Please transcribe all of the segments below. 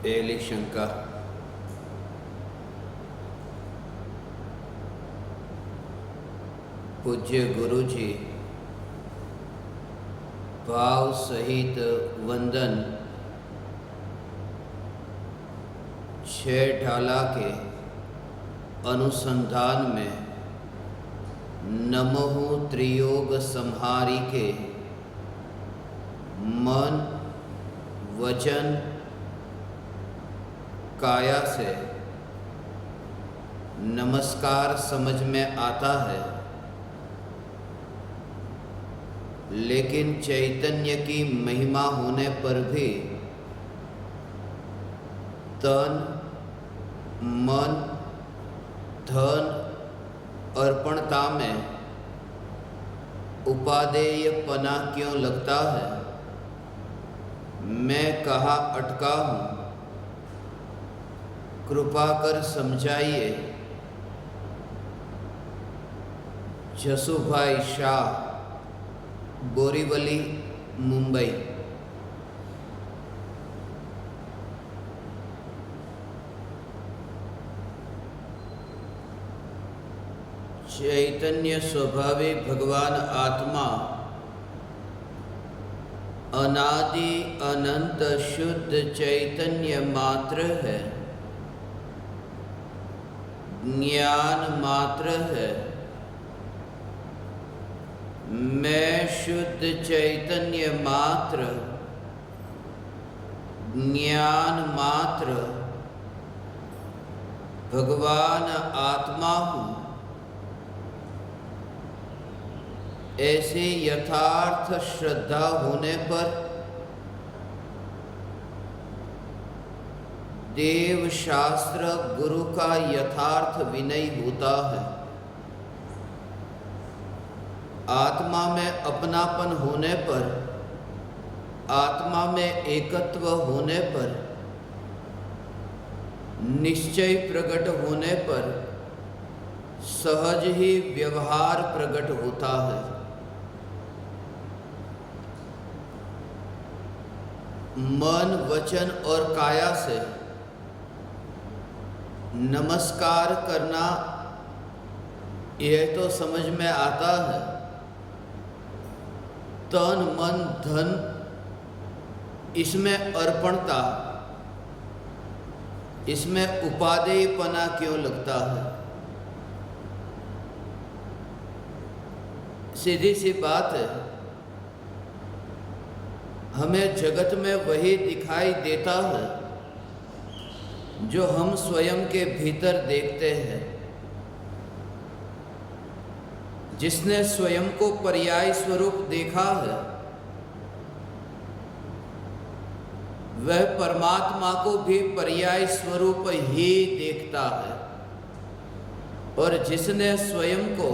पहली शंका। पूज्य गुरु जी भाव सहित वंदन छह ढाला के अनुसंधान में नमो त्रियोग संहारी के मन वचन काया से नमस्कार समझ में आता है, लेकिन चैतन्य की महिमा होने पर भी तन मन धन अर्पणता में उपादेयपना क्यों लगता है? मैं कहाँ अटका हूँ? कृपा कर समझाइए। जसूभाई शाह, बोरीवली, मुंबई। चैतन्य स्वभावी भगवान आत्मा अनादि अनंत शुद्ध चैतन्य मात्र है, ज्ञान मात्र है। मैं शुद्ध चैतन्य मात्र, ज्ञान मात्र, भगवान आत्मा हूँ। ऐसे यथार्थ श्रद्धा होने पर देव शास्त्र गुरु का यथार्थ विनय होता है। आत्मा में अपनापन होने पर, आत्मा में एकत्व होने पर, निश्चय प्रकट होने पर सहज ही व्यवहार प्रकट होता है। मन वचन और काया से नमस्कार करना यह तो समझ में आता है। तन मन धन, इसमें अर्पणता, इसमें उपादेयपना क्यों लगता है? सीधी सी बात है, हमें जगत में वही दिखाई देता है जो हम स्वयं के भीतर देखते हैं। जिसने स्वयं को पर्याय स्वरूप देखा है, वह परमात्मा को भी पर्याय स्वरूप ही देखता है। और जिसने स्वयं को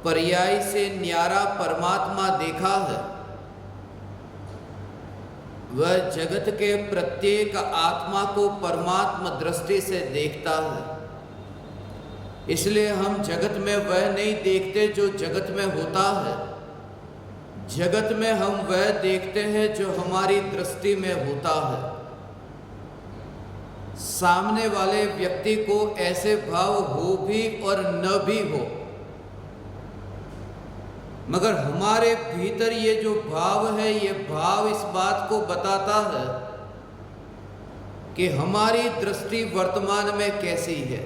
पर्याय से न्यारा परमात्मा देखा है, वह जगत के प्रत्येक आत्मा को परमात्मा दृष्टि से देखता है। इसलिए हम जगत में वह नहीं देखते जो जगत में होता है। जगत में हम वह देखते हैं जो हमारी दृष्टि में होता है। सामने वाले व्यक्ति को ऐसे भाव हो भी और न भी हो, मगर हमारे भीतर ये जो भाव है, ये भाव इस बात को बताता है कि हमारी दृष्टि वर्तमान में कैसी है।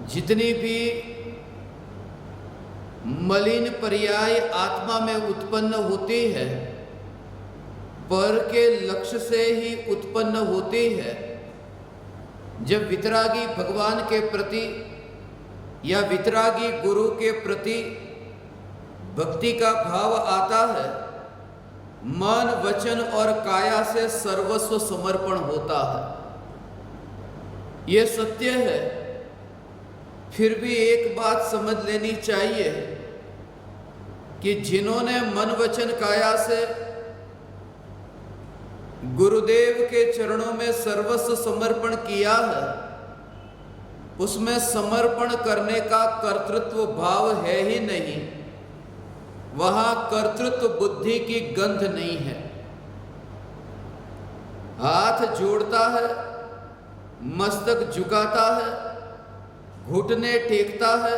जितनी भी मलिन पर्याय आत्मा में उत्पन्न होती है, पर के लक्ष्य से ही उत्पन्न होती है। जब वितरागी भगवान के प्रति या वितरागी गुरु के प्रति भक्ति का भाव आता है, मन वचन और काया से सर्वस्व समर्पण होता है। ये सत्य है। फिर भी एक बात समझ लेनी चाहिए कि जिन्होंने मन वचन काया से गुरुदेव के चरणों में सर्वस्व समर्पण किया है, उसमें समर्पण करने का कर्तृत्व भाव है ही नहीं। वहां कर्तृत्व बुद्धि की गंध नहीं है। हाथ जोड़ता है, मस्तक झुकाता है, घुटने टेकता है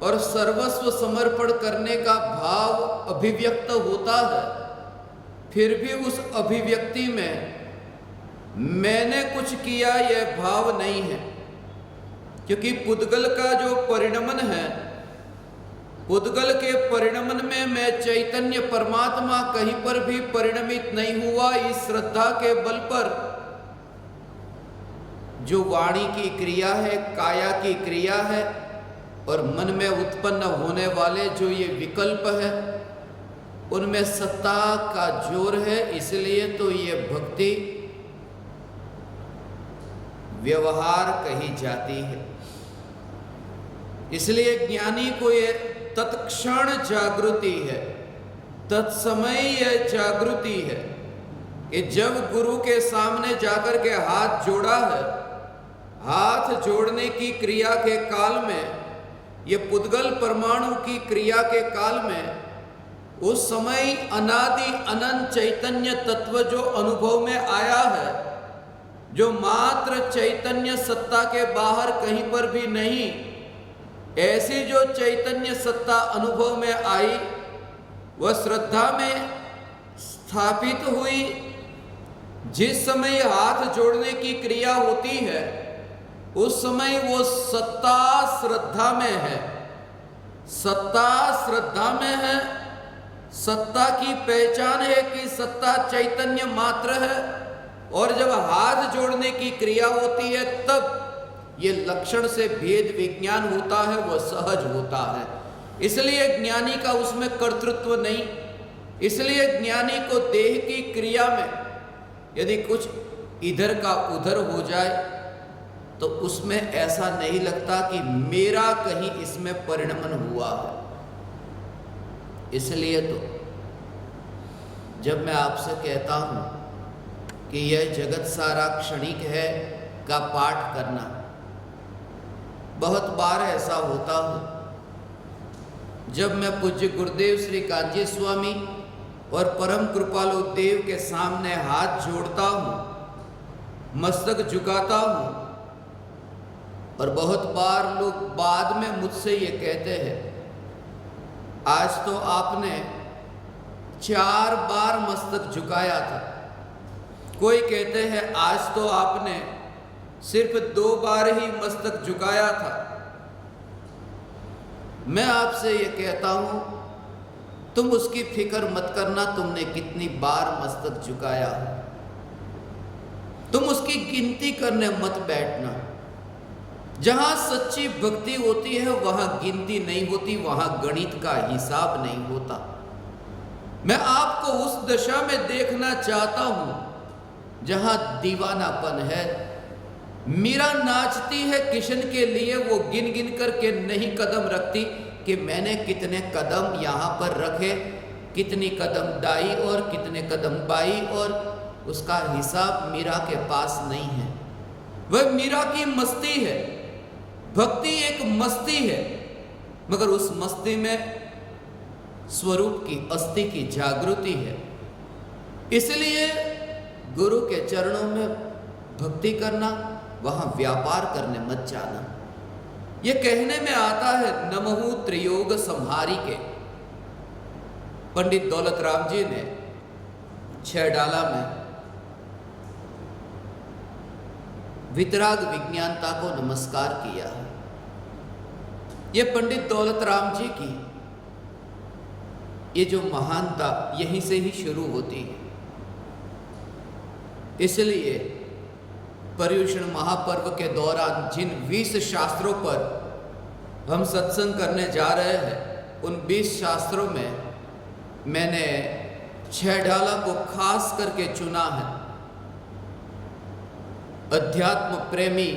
और सर्वस्व समर्पण करने का भाव अभिव्यक्त होता है, फिर भी उस अभिव्यक्ति में मैंने कुछ किया यह भाव नहीं है। क्योंकि पुद्गल का जो परिणमन है, पुद्गल के परिणमन में मैं चैतन्य परमात्मा कहीं पर भी परिणमित नहीं हुआ। इस श्रद्धा के बल पर जो वाणी की क्रिया है, काया की क्रिया है और मन में उत्पन्न होने वाले जो ये विकल्प है, उनमें सत्ता का जोर है। इसलिए तो ये भक्ति व्यवहार कही जाती है। इसलिए ज्ञानी को ये तत्क्षण जागृति है, तत्समय यह जागृति है कि जब गुरु के सामने जाकर के हाथ जोड़ा है, हाथ जोड़ने की क्रिया के काल में, ये पुद्गल परमाणु की क्रिया के काल में, उस समय अनादि अनंत चैतन्य तत्व जो अनुभव में आया है, जो मात्र चैतन्य सत्ता के बाहर कहीं पर भी नहीं, ऐसी जो चैतन्य सत्ता अनुभव में आई, वह श्रद्धा में स्थापित हुई। जिस समय हाथ जोड़ने की क्रिया होती है, उस समय वो सत्ता श्रद्धा में है, सत्ता श्रद्धा में है। सत्ता की पहचान है कि सत्ता चैतन्य मात्र है, और जब हाथ जोड़ने की क्रिया होती है तब ये लक्षण से भेद विज्ञान होता है, वह सहज होता है। इसलिए ज्ञानी का उसमें कर्तृत्व नहीं। इसलिए ज्ञानी को देह की क्रिया में यदि कुछ इधर का उधर हो जाए तो उसमें ऐसा नहीं लगता कि मेरा कहीं इसमें परिणमन हुआ है। इसलिए तो जब मैं आपसे कहता हूं कि यह जगत सारा क्षणिक है का पाठ करना, बहुत बार ऐसा होता है जब मैं पूज्य गुरुदेव श्री कांजी स्वामी और परम कृपालु देव के सामने हाथ जोड़ता हूँ, मस्तक झुकाता हूँ, और बहुत बार लोग बाद में मुझसे ये कहते हैं, आज तो आपने 4 बार मस्तक झुकाया था। कोई कहते हैं आज तो आपने सिर्फ 2 बार ही मस्तक झुकाया था। मैं आपसे ये कहता हूं, तुम उसकी फिक्र मत करना तुमने कितनी बार मस्तक झुकाया। तुम उसकी गिनती करने मत बैठना। जहां सच्ची भक्ति होती है वहां गिनती नहीं होती, वहां गणित का हिसाब नहीं होता। मैं आपको उस दशा में देखना चाहता हूं जहां दीवानापन है। मीरा नाचती है किशन के लिए, वो गिन गिन करके नहीं कदम रखती कि मैंने कितने कदम यहाँ पर रखे, कितनी कदम दाई और कितने कदम बाई, और उसका हिसाब मीरा के पास नहीं है। वह मीरा की मस्ती है। भक्ति एक मस्ती है, मगर उस मस्ती में स्वरूप की अस्थि की जागृति है। इसलिए गुरु के चरणों में भक्ति करना, वहां व्यापार करने मत जाना। यह कहने में आता है नमहु त्रियोग संहारी के पंडित दौलत राम जी ने 6 डाला में वितराग विज्ञानता को नमस्कार किया है। यह पंडित दौलत राम जी की ये जो महानता यहीं से ही शुरू होती है। इसलिए पर्युषण महापर्व के दौरान जिन 20 शास्त्रों पर हम सत्संग करने जा रहे हैं, उन 20 शास्त्रों में मैंने 6 डाला को खास करके चुना है। अध्यात्म प्रेमी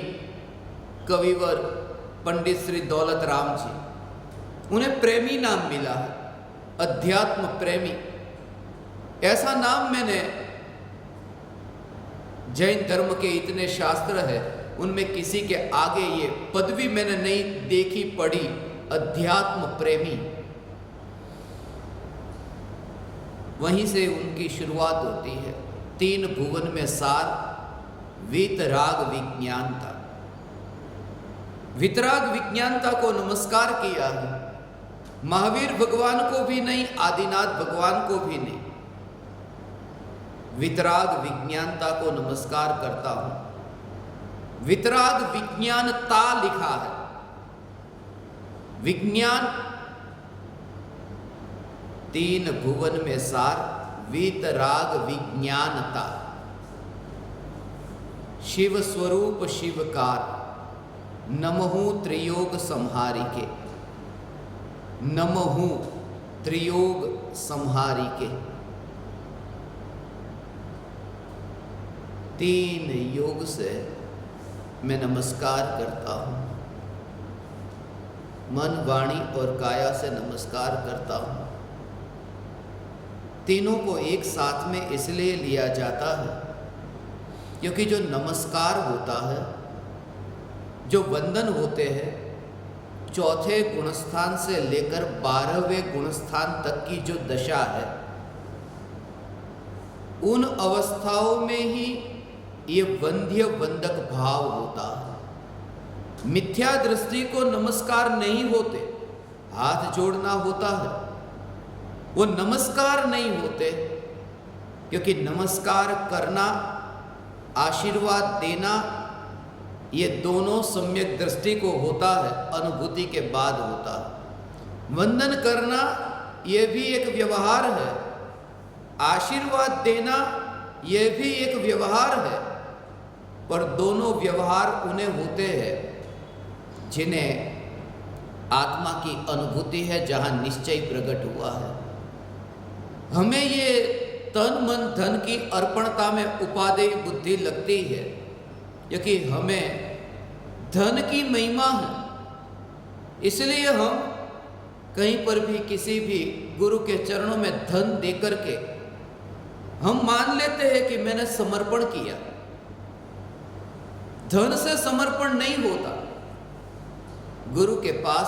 कविवर पंडित श्री दौलत राम जी, उन्हें प्रेमी नाम मिला है, अध्यात्म प्रेमी। ऐसा नाम मैंने, जैन धर्म के इतने शास्त्र है उनमें किसी के आगे ये पदवी मैंने नहीं देखी पड़ी, अध्यात्म प्रेमी। वहीं से उनकी शुरुआत होती है। 3 भुवन में सार वीतराग विज्ञानता। वितराग विज्ञानता को नमस्कार किया है। महावीर भगवान को भी नहीं, आदिनाथ भगवान को भी नहीं, वितराग विज्ञानता को नमस्कार करता हूं। वितराग विज्ञानता लिखा है। विज्ञान 3 भुवन में सार वीतराग विज्ञानता। शिव स्वरूप शिवकार नमहु त्रियोग संहारिके। नमहु त्रियोग संहारिके। 3 योग से मैं नमस्कार करता हूँ। मन, वाणी और काया से नमस्कार करता हूँ। तीनों को एक साथ में इसलिए लिया जाता है क्योंकि जो नमस्कार होता है, जो वंदन होते हैं, 4थे गुणस्थान से लेकर 12वें गुणस्थान तक की जो दशा है, उन अवस्थाओं में ही ये वंद्य वंदक भाव होता है। मिथ्या दृष्टि को नमस्कार नहीं होते, हाथ जोड़ना होता है, वो नमस्कार नहीं होते क्योंकि नमस्कार करना, आशीर्वाद देना, ये दोनों सम्यक दृष्टि को होता है, अनुभूति के बाद होता है। वंदन करना ये भी एक व्यवहार है, आशीर्वाद देना ये भी एक व्यवहार है, पर दोनों व्यवहार उन्हें होते हैं जिन्हें आत्मा की अनुभूति है, जहां निश्चय प्रकट हुआ है। हमें ये तन मन धन की अर्पणता में उपादेय बुद्धि लगती है क्योंकि हमें धन की महिमा है, इसलिए हम कहीं पर भी किसी भी गुरु के चरणों में धन दे करके हम मान लेते हैं कि मैंने समर्पण किया। धन से समर्पण नहीं होता। गुरु के पास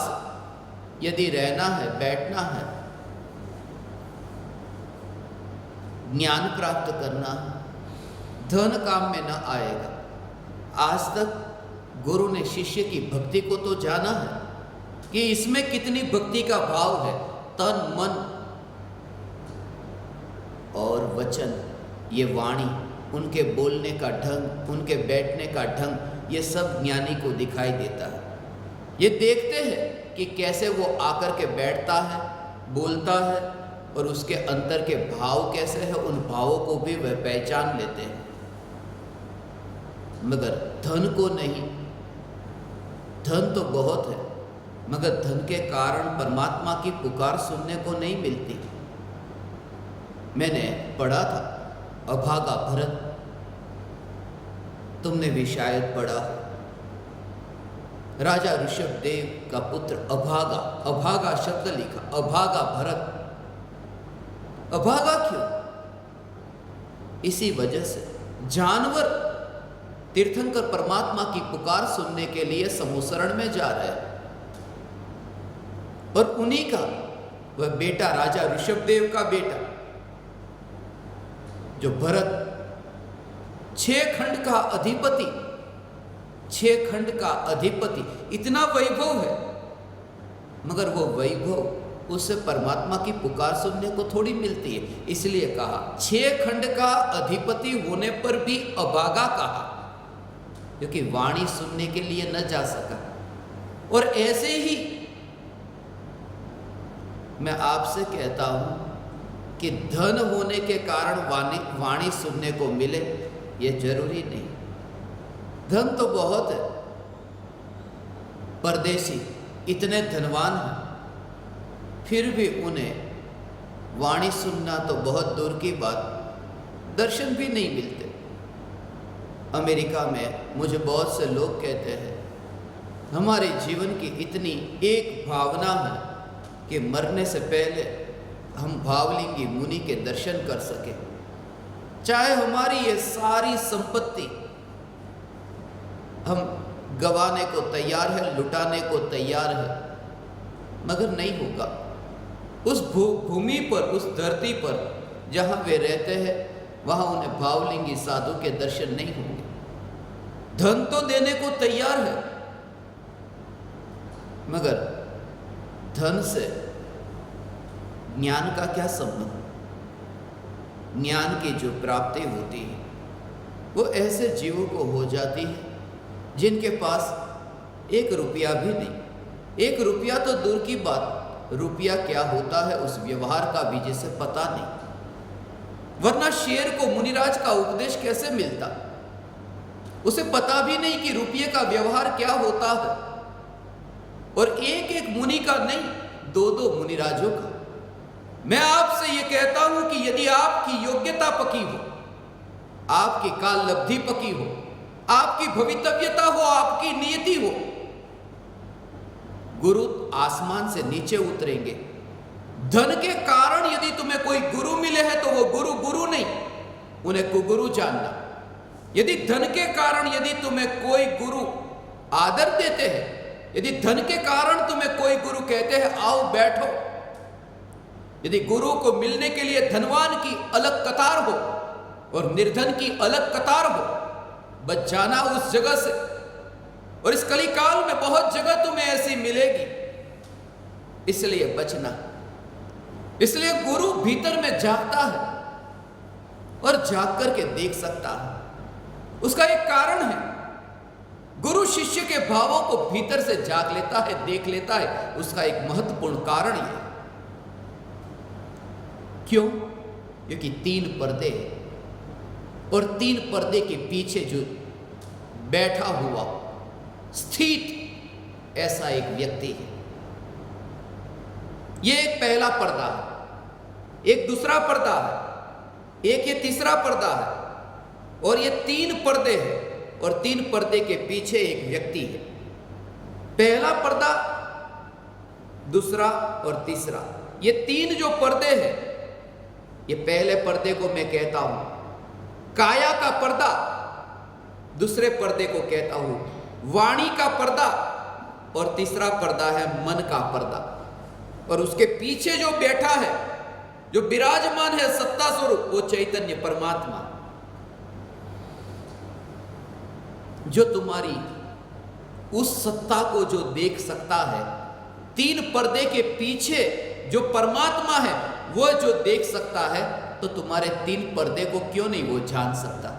यदि रहना है, बैठना है, ज्ञान प्राप्त करना है, धन काम में न आएगा। आज तक गुरु ने शिष्य की भक्ति को तो जाना है कि इसमें कितनी भक्ति का भाव है। तन, मन और वचन, ये वाणी, उनके बोलने का ढंग, उनके बैठने का ढंग, ये सब ज्ञानी को दिखाई देता है। ये देखते हैं कि कैसे वो आकर के बैठता है, बोलता है, और उसके अंदर के भाव कैसे हैं, उन भावों को भी वह पहचान लेते हैं। मगर धन को नहीं। धन तो बहुत है, मगर धन के कारण परमात्मा की पुकार सुनने को नहीं मिलती। मैंने पढ़ा था अभागा भरत, तुमने भी शायद पढ़ा। राजा ऋषभदेव का पुत्र अभागा, अभागा शब्द लिखा, अभागा भरत। अभागा क्यों? इसी वजह से जानवर तीर्थंकर परमात्मा की पुकार सुनने के लिए समूसरण में जा रहे हैं, और उन्हीं का वह बेटा, राजा ऋषभदेव का बेटा जो भरत, 6 खंड का अधिपति, 6 खंड का अधिपति, इतना वैभव है, मगर वो वैभव उससे परमात्मा की पुकार सुनने को थोड़ी मिलती है। इसलिए कहा 6 खंड का अधिपति होने पर भी अभागा कहा, क्योंकि वाणी सुनने के लिए न जा सका। और ऐसे ही मैं आपसे कहता हूं कि धन होने के कारण वाणी सुनने को मिले, यह जरूरी नहीं। धन तो बहुत है, परदेशी इतने धनवान हैं, फिर भी उन्हें वाणी सुनना तो बहुत दूर की बात, दर्शन भी नहीं मिलते। अमेरिका में मुझे बहुत से लोग कहते हैं, हमारे जीवन की इतनी एक भावना है कि मरने से पहले हम भावलिंगी मुनि के दर्शन कर सके, चाहे हमारी ये सारी संपत्ति हम गवाने को तैयार है, लुटाने को तैयार है, मगर नहीं होगा। उस भूमि पर, उस धरती पर जहां वे रहते हैं वहां उन्हें भावलिंगी साधु के दर्शन नहीं होंगे। धन तो देने को तैयार है, मगर धन से ज्ञान का क्या संबंध? ज्ञान की जो प्राप्ति होती है वो ऐसे जीवों को हो जाती है जिनके पास 1 रुपया भी नहीं। 1 रुपया तो दूर की बात, रुपया क्या होता है उस व्यवहार का भी जिसे पता नहीं। वरना शेर को मुनिराज का उपदेश कैसे मिलता? उसे पता भी नहीं कि रुपये का व्यवहार क्या होता है। और एक एक मुनि का नहीं, 2-2 मुनिराजों का। मैं आपसे यह कहता हूं कि यदि आपकी योग्यता पकी हो, आपकी काल लब्धि पकी हो, आपकी भवितव्यता हो, आपकी नियति हो, गुरु आसमान से नीचे उतरेंगे। धन के कारण यदि तुम्हें कोई गुरु मिले हैं तो वो गुरु गुरु नहीं, उन्हें कुगुरु जानना। यदि धन के कारण यदि तुम्हें कोई गुरु आदर देते हैं, यदि धन के कारण तुम्हें कोई गुरु कहते हैं आओ बैठो, यदि गुरु को मिलने के लिए धनवान की अलग कतार हो और निर्धन की अलग कतार हो, बच जाना उस जगह से। और इस कलिकाल में बहुत जगह तुम्हें ऐसी मिलेगी, इसलिए बचना। इसलिए गुरु भीतर में जागता है और जाग करके देख सकता है। उसका एक कारण है, गुरु शिष्य के भावों को भीतर से जाग लेता है, देख लेता है। उसका एक महत्वपूर्ण कारण यह है। क्यों? क्योंकि 3 पर्दे हैं और 3 पर्दे के पीछे जो बैठा हुआ स्थित ऐसा एक व्यक्ति है। यह एक पहला पर्दा है, एक दूसरा पर्दा है, एक ये तीसरा पर्दा है और ये 3 पर्दे हैं और 3 पर्दे के पीछे एक व्यक्ति है। पहला पर्दा, दूसरा और तीसरा, ये 3 जो पर्दे हैं, ये पहले पर्दे को मैं कहता हूं काया का पर्दा, दूसरे पर्दे को कहता हूं वाणी का पर्दा और तीसरा पर्दा है मन का पर्दा। और उसके पीछे जो बैठा है, जो विराजमान है सत्ता स्वरूप, वो चैतन्य परमात्मा, जो तुम्हारी उस सत्ता को जो देख सकता है। 3 पर्दे के पीछे जो परमात्मा है वो जो देख सकता है, तो तुम्हारे 3 पर्दे को क्यों नहीं वो जान सकता?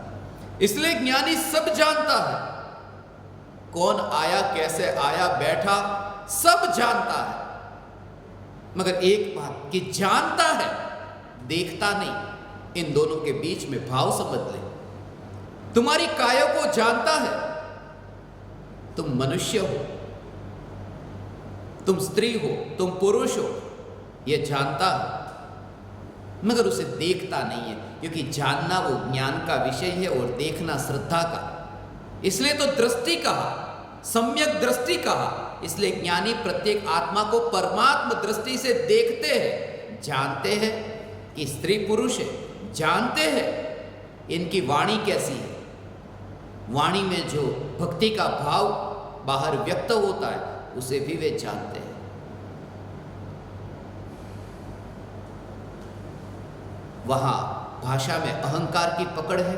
इसलिए ज्ञानी सब जानता है, कौन आया, कैसे आया, बैठा, सब जानता है। मगर एक बात कि जानता है, देखता नहीं। इन दोनों के बीच में भाव समझ ले। तुम्हारी काया को जानता है, तुम मनुष्य हो, तुम स्त्री हो, तुम पुरुष हो, यह जानता है, मगर उसे देखता नहीं है। क्योंकि जानना वो ज्ञान का विषय है और देखना श्रद्धा का। इसलिए तो दृष्टि कहा, सम्यक दृष्टि कहा। इसलिए ज्ञानी प्रत्येक आत्मा को परमात्मा दृष्टि से देखते हैं, जानते हैं कि स्त्री पुरुष है, जानते हैं इनकी वाणी कैसी है। वाणी में जो भक्ति का भाव बाहर व्यक्त होता है, उसे भी वे जानते हैं। वहां भाषा में अहंकार की पकड़ है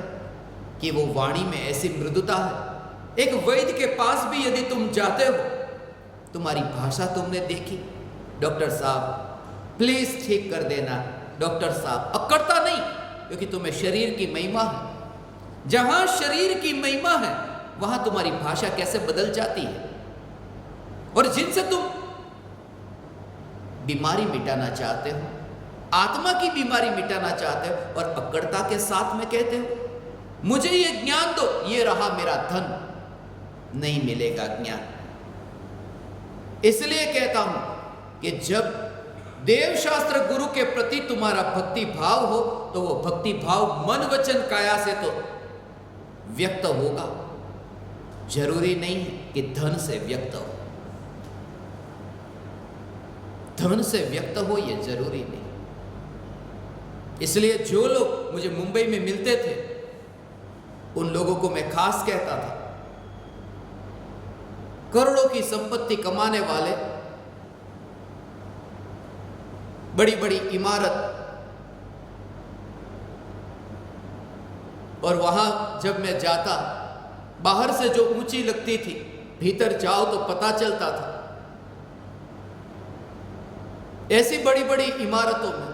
कि वो वाणी में ऐसी मृदुता है। एक वैद्य के पास भी यदि तुम जाते हो, तुम्हारी भाषा तुमने देखी, डॉक्टर साहब प्लीज ठीक कर देना, डॉक्टर साहब, अब करता नहीं, क्योंकि तुम्हें शरीर की महिमा है। जहां शरीर की महिमा है वहां तुम्हारी भाषा कैसे बदल जाती है। और जिनसे तुम बीमारी मिटाना चाहते हो, आत्मा की बीमारी मिटाना चाहते हो, और अकड़ता के साथ में कहते हो मुझे ये ज्ञान दो, ये रहा मेरा धन, नहीं मिलेगा ज्ञान। इसलिए कहता हूं कि जब देव शास्त्र गुरु के प्रति तुम्हारा भक्ति भाव हो, तो वो भक्ति भाव मन वचन काया से तो व्यक्त होगा। जरूरी नहीं है कि धन से व्यक्त हो, धन से व्यक्त हो ये जरूरी नहीं। इसलिए जो लोग मुझे मुंबई में मिलते थे, उन लोगों को मैं खास कहता था, करोड़ों की संपत्ति कमाने वाले, बड़ी बड़ी इमारत, और वहां जब मैं जाता, बाहर से जो ऊंची लगती थी, भीतर जाओ तो पता चलता था। ऐसी बड़ी बड़ी इमारतों में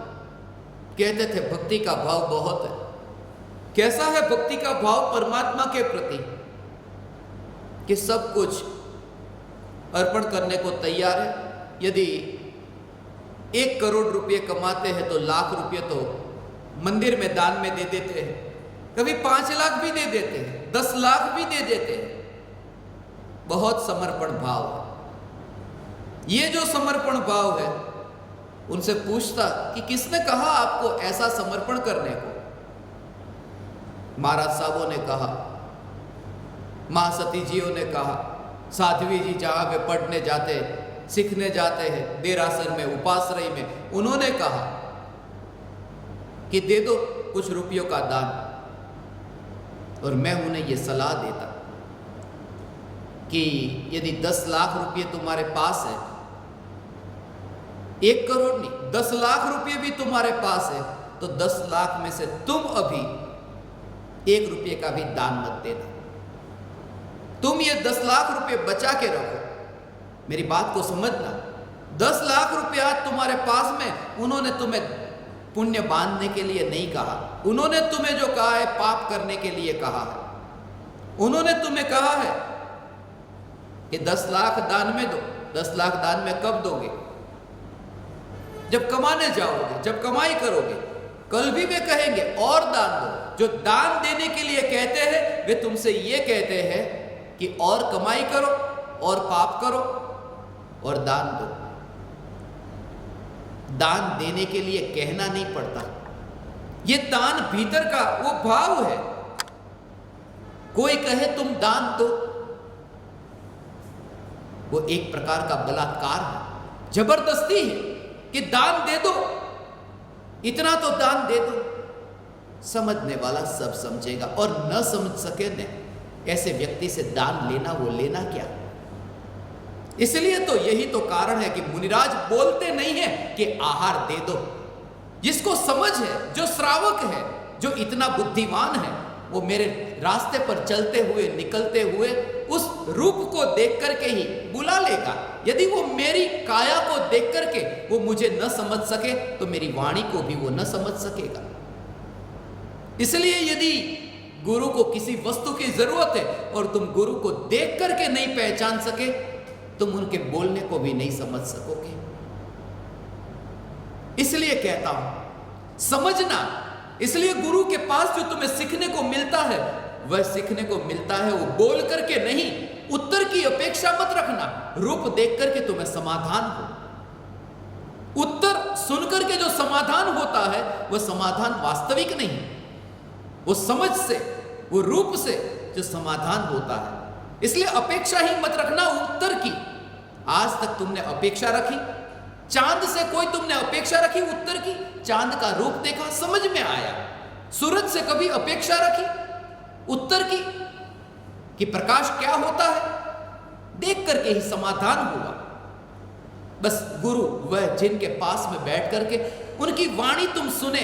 कहते थे भक्ति का भाव बहुत है। कैसा है भक्ति का भाव परमात्मा के प्रति कि सब कुछ अर्पण करने को तैयार है। यदि 1 करोड़ रुपए कमाते हैं तो लाख रुपए तो मंदिर में दान में दे देते हैं, कभी 5 लाख भी दे देते हैं, 10 लाख भी दे देते हैं। बहुत समर्पण भाव है। ये जो समर्पण भाव है, उनसे पूछता कि किसने कहा आपको ऐसा समर्पण करने को? महाराज साहबों ने कहा, महासती जियों ने कहा, साध्वी जी जहां पे पढ़ने जाते, सीखने जाते हैं, देरासर में, उपाश्रय में, उन्होंने कहा कि दे दो कुछ रुपयों का दान। और मैं उन्हें यह सलाह देता कि यदि 10 लाख रुपये तुम्हारे पास है, 1 करोड़ नहीं, 10 लाख रुपये भी तुम्हारे पास है, तो 10 लाख में से तुम अभी 1 रुपये का भी दान मत देना। तुम ये 10 लाख रुपये बचा के रखो। मेरी बात को समझना। 10 लाख रुपया तुम्हारे पास में, उन्होंने तुम्हें पुण्य बांधने के लिए नहीं कहा। उन्होंने तुम्हें जो कहा है पाप करने के लिए कहा है। उन्होंने तुम्हें कहा है कि 10 लाख दान में दो। 10 लाख दान में कब दोगे? जब कमाने जाओगे, जब कमाई करोगे। कल भी वे कहेंगे और दान दो। जो दान देने के लिए कहते हैं, वे तुमसे ये कहते हैं कि और कमाई करो, और पाप करो, और दान दो। दान देने के लिए कहना नहीं पड़ता। ये दान भीतर का वो भाव है। कोई कहे तुम दान दो, वो एक प्रकार का बलात्कार है, जबरदस्ती है कि दान दे दो, इतना तो दान दे दो। समझने वाला सब समझेगा, और न समझ सके ने ऐसे व्यक्ति से दान लेना, वो लेना क्या? इसलिए तो यही तो कारण है कि मुनिराज बोलते नहीं है कि आहार दे दो। जिसको समझ है, जो श्रावक है, जो इतना बुद्धिमान है, वो मेरे रास्ते पर चलते हुए, निकलते हुए उस रूप को देख करके ही बुला लेगा। यदि वो मेरी काया को देख करके वो मुझे न समझ सके, तो मेरी वाणी को भी वो न समझ सकेगा। इसलिए यदि गुरु को किसी वस्तु की जरूरत है और तुम गुरु को देख करके नहीं पहचान सके, तुम उनके बोलने को भी नहीं समझ सकोगे। इसलिए कहता हूं समझना। इसलिए गुरु के पास जो तुम्हें सीखने को मिलता है, वह सीखने को मिलता है वो बोल करके नहीं। उत्तर की अपेक्षा मत रखना। रूप देख करके तुम्हें समाधान हो। उत्तर सुनकर के जो समाधान होता है, वह समाधान वास्तविक नहीं, वो समझ से, वो रूप से जो समाधान होता है। इसलिए अपेक्षा ही मत रखना उत्तर की। आज तक तुमने अपेक्षा रखी, चांद से कोई तुमने अपेक्षा रखी उत्तर की? चांद का रूप देखा, समझ में आया। सूरज से कभी अपेक्षा रखी उत्तर की कि प्रकाश क्या होता है? देख करके ही समाधान हुआ। बस गुरु वह जिनके पास में बैठ करके उनकी वाणी तुम सुने,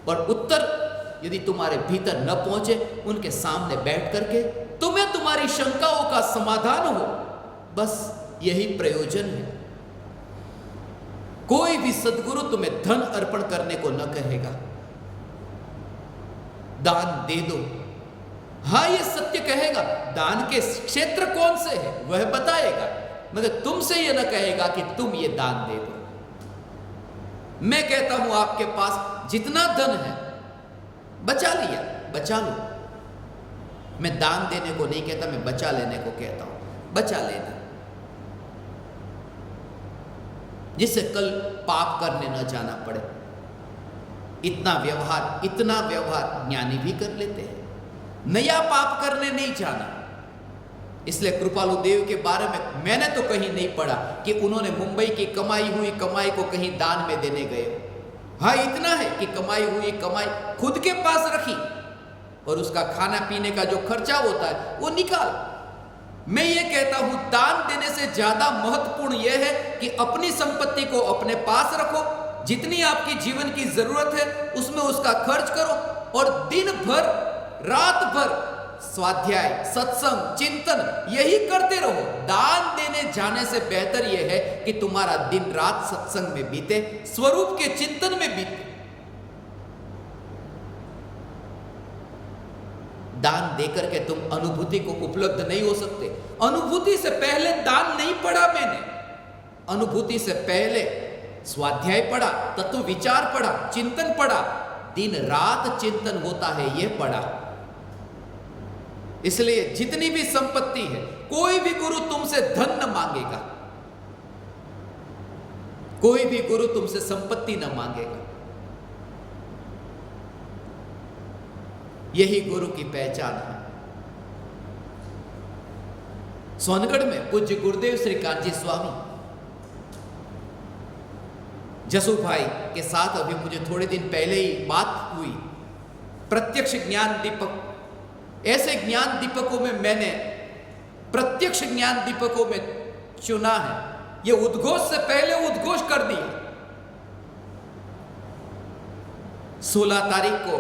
और उत्तर यदि तुम्हारे भीतर न पहुंचे, उनके सामने बैठ करके तुम्हें तुम्हारी शंकाओं का समाधान हो। बस यही प्रयोजन है। कोई भी सद्गुरु तुम्हें धन अर्पण करने को न कहेगा। दान दे दो, हां ये सत्य कहेगा। दान के क्षेत्र कौन से है वह बताएगा, मगर तुमसे यह न कहेगा कि तुम ये दान दे दो। मैं कहता हूं आपके पास जितना धन है बचा लिया, बचा लो। मैं दान देने को नहीं कहता, मैं बचा लेने को कहता हूं। बचा लेना, जिससे कल पाप करने न जाना पड़े। इतना व्यवहार ज्ञानी भी कर लेते हैं। नया पाप करने नहीं जाना। इसलिए कृपालु देव के बारे में मैंने तो कहीं नहीं पढ़ा कि उन्होंने मुंबई की कमाई हुई कमाई को कहीं दान में देने गए। हाँ, इतना है कि कमाई हुई कमाई खुद के पास रखी, और उसका खाना पीने का जो खर्चा होता है वो निकाल। मैं ये कहता हूं दान देने से ज्यादा महत्वपूर्ण यह है कि अपनी संपत्ति को अपने पास रखो। जितनी आपकी जीवन की जरूरत है उसमें उसका खर्च करो, और दिन भर रात भर स्वाध्याय, सत्संग, चिंतन यही करते रहो। दान देने जाने से बेहतर यह है कि तुम्हारा दिन रात सत्संग में बीते, स्वरूप के चिंतन में बीते। दान देकर के तुम अनुभूति को उपलब्ध नहीं हो सकते। अनुभूति से पहले दान नहीं पढ़ा मैंने, अनुभूति से पहले स्वाध्याय पढ़ा, तत्व विचार पढ़ा, चिंतन पढ़ा, दिन रात चिंतन होता है यह पढ़ा। इसलिए जितनी भी संपत्ति है, कोई भी गुरु तुमसे धन न मांगेगा, कोई भी गुरु तुमसे संपत्ति न मांगेगा। यही गुरु की पहचान है। सोनगढ़ में पूज्य गुरुदेव श्री कांजी स्वामी जसू भाई के साथ अभी मुझे थोड़े दिन पहले ही बात हुई। प्रत्यक्ष ज्ञान दीपक, ऐसे ज्ञान दीपकों में मैंने प्रत्यक्ष ज्ञान दीपकों में चुना है। ये उद्घोष से पहले उद्घोष कर दिया। 16 तारीख को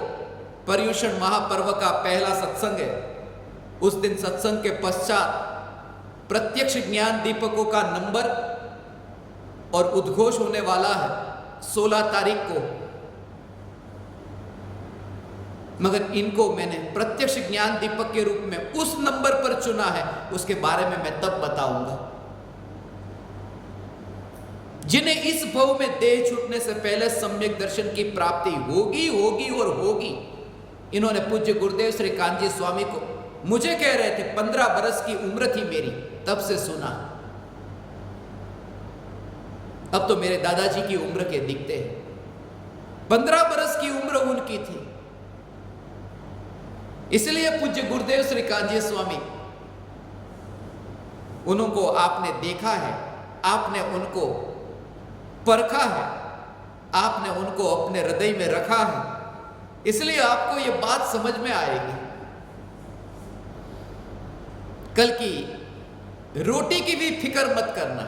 पर्युषण महापर्व का पहला सत्संग है। उस दिन सत्संग के पश्चात प्रत्यक्ष ज्ञान दीपकों का नंबर और उद्घोष होने वाला है 16 तारीख को। मगर इनको मैंने प्रत्यक्ष ज्ञान दीपक के रूप में उस नंबर पर चुना है, उसके बारे में मैं तब बताऊंगा। जिन्हें इस भव में देह छूटने से पहले सम्यक दर्शन की प्राप्ति होगी होगी और होगी। इन्होंने पूज्य गुरुदेव श्री कांजी स्वामी को, मुझे कह रहे थे, 15 बरस की उम्र थी मेरी, तब से सुना। अब तो मेरे दादाजी की उम्र के दिखते हैं। 15 बरस की उम्र उनकी थी। इसलिए पूज्य गुरुदेव श्री कांजी स्वामी, उनको आपने देखा है, आपने उनको परखा है, आपने उनको अपने हृदय में रखा है, इसलिए आपको यह बात समझ में आएगी। कल की रोटी की भी फिक्र मत करना।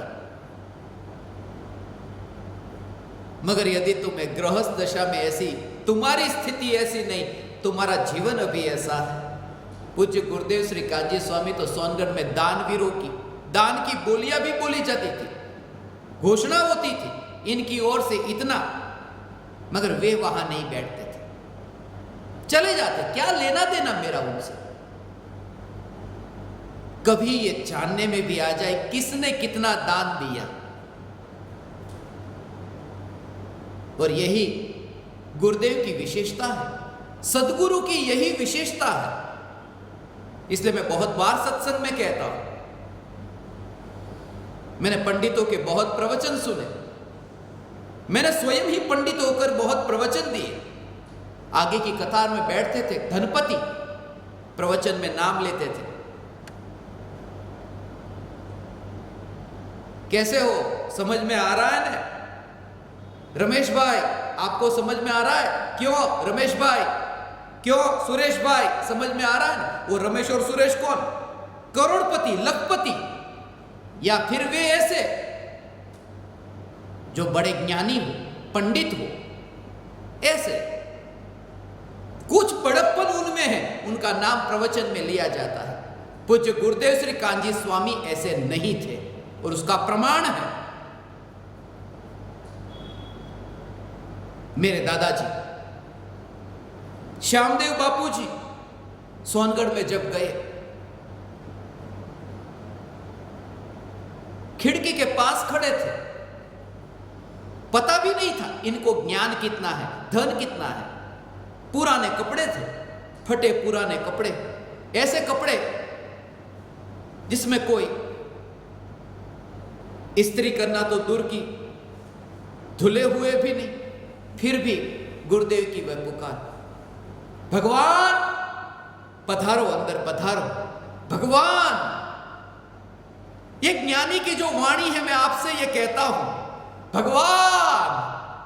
मगर यदि तुम्हें गृहस्थ दशा में ऐसी, तुम्हारी स्थिति ऐसी नहीं, तुम्हारा जीवन अभी ऐसा है। पूज्य गुरुदेव श्री कांजी स्वामी तो सोनगढ़ में दानवीरों की, दान की बोलियां भी बोली जाती थी, घोषणा होती थी इनकी ओर से इतना, मगर वे वहां नहीं बैठते थे, चले जाते। क्या लेना देना मेरा उनसे। कभी ये जानने में भी आ जाए किसने कितना दान दिया। और यही गुरुदेव की विशेषता है, सदगुरु की यही विशेषता है। इसलिए मैं बहुत बार सत्संग में कहता हूं, मैंने पंडितों के बहुत प्रवचन सुने, मैंने स्वयं ही पंडित होकर बहुत प्रवचन दिए। आगे की कतार में बैठते थे धनपति, प्रवचन में नाम लेते थे। कैसे हो, समझ में आ रहा है ना रमेश भाई, आपको समझ में आ रहा है? क्यों रमेश भाई, क्यों सुरेश भाई, समझ में आ रहा है ना? वो रमेश और सुरेश कौन? करोड़पति, लखपति, या फिर वे ऐसे जो बड़े ज्ञानी हो, पंडित हो, ऐसे कुछ बड़प्पन उनमें है, उनका नाम प्रवचन में लिया जाता है। पूज्य गुरुदेव श्री कांजी स्वामी ऐसे नहीं थे, और उसका प्रमाण है मेरे दादाजी श्यामदेव बापूजी सोनगढ़ में जब गए, खिड़की के पास खड़े थे, पता भी नहीं था इनको ज्ञान कितना है, धन कितना है। पुराने कपड़े थे, फटे पुराने कपड़े, ऐसे कपड़े जिसमें कोई इस्त्री करना तो दूर की, धुले हुए भी नहीं। फिर भी गुरुदेव की वह पुकार, भगवान पधारो, अंदर पधारो, भगवान। ये ज्ञानी की जो वाणी है, मैं आपसे ये कहता हूं, भगवान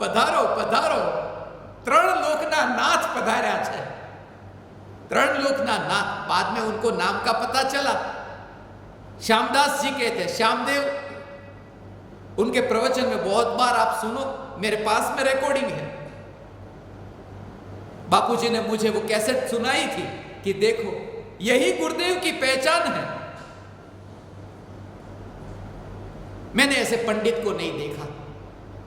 पधारो पधारो। त्रण लोकना नाथ पधार्या है, त्रण लोकना नाथ। बाद में उनको नाम का पता चला, श्यामदास जी कहते, श्यामदेव, उनके प्रवचन में बहुत बार आप सुनो, मेरे पास में रिकॉर्डिंग है। बापूजी ने मुझे वो कैसेट सुनाई थी, कि देखो यही गुरुदेव की पहचान है। मैंने ऐसे पंडित को नहीं देखा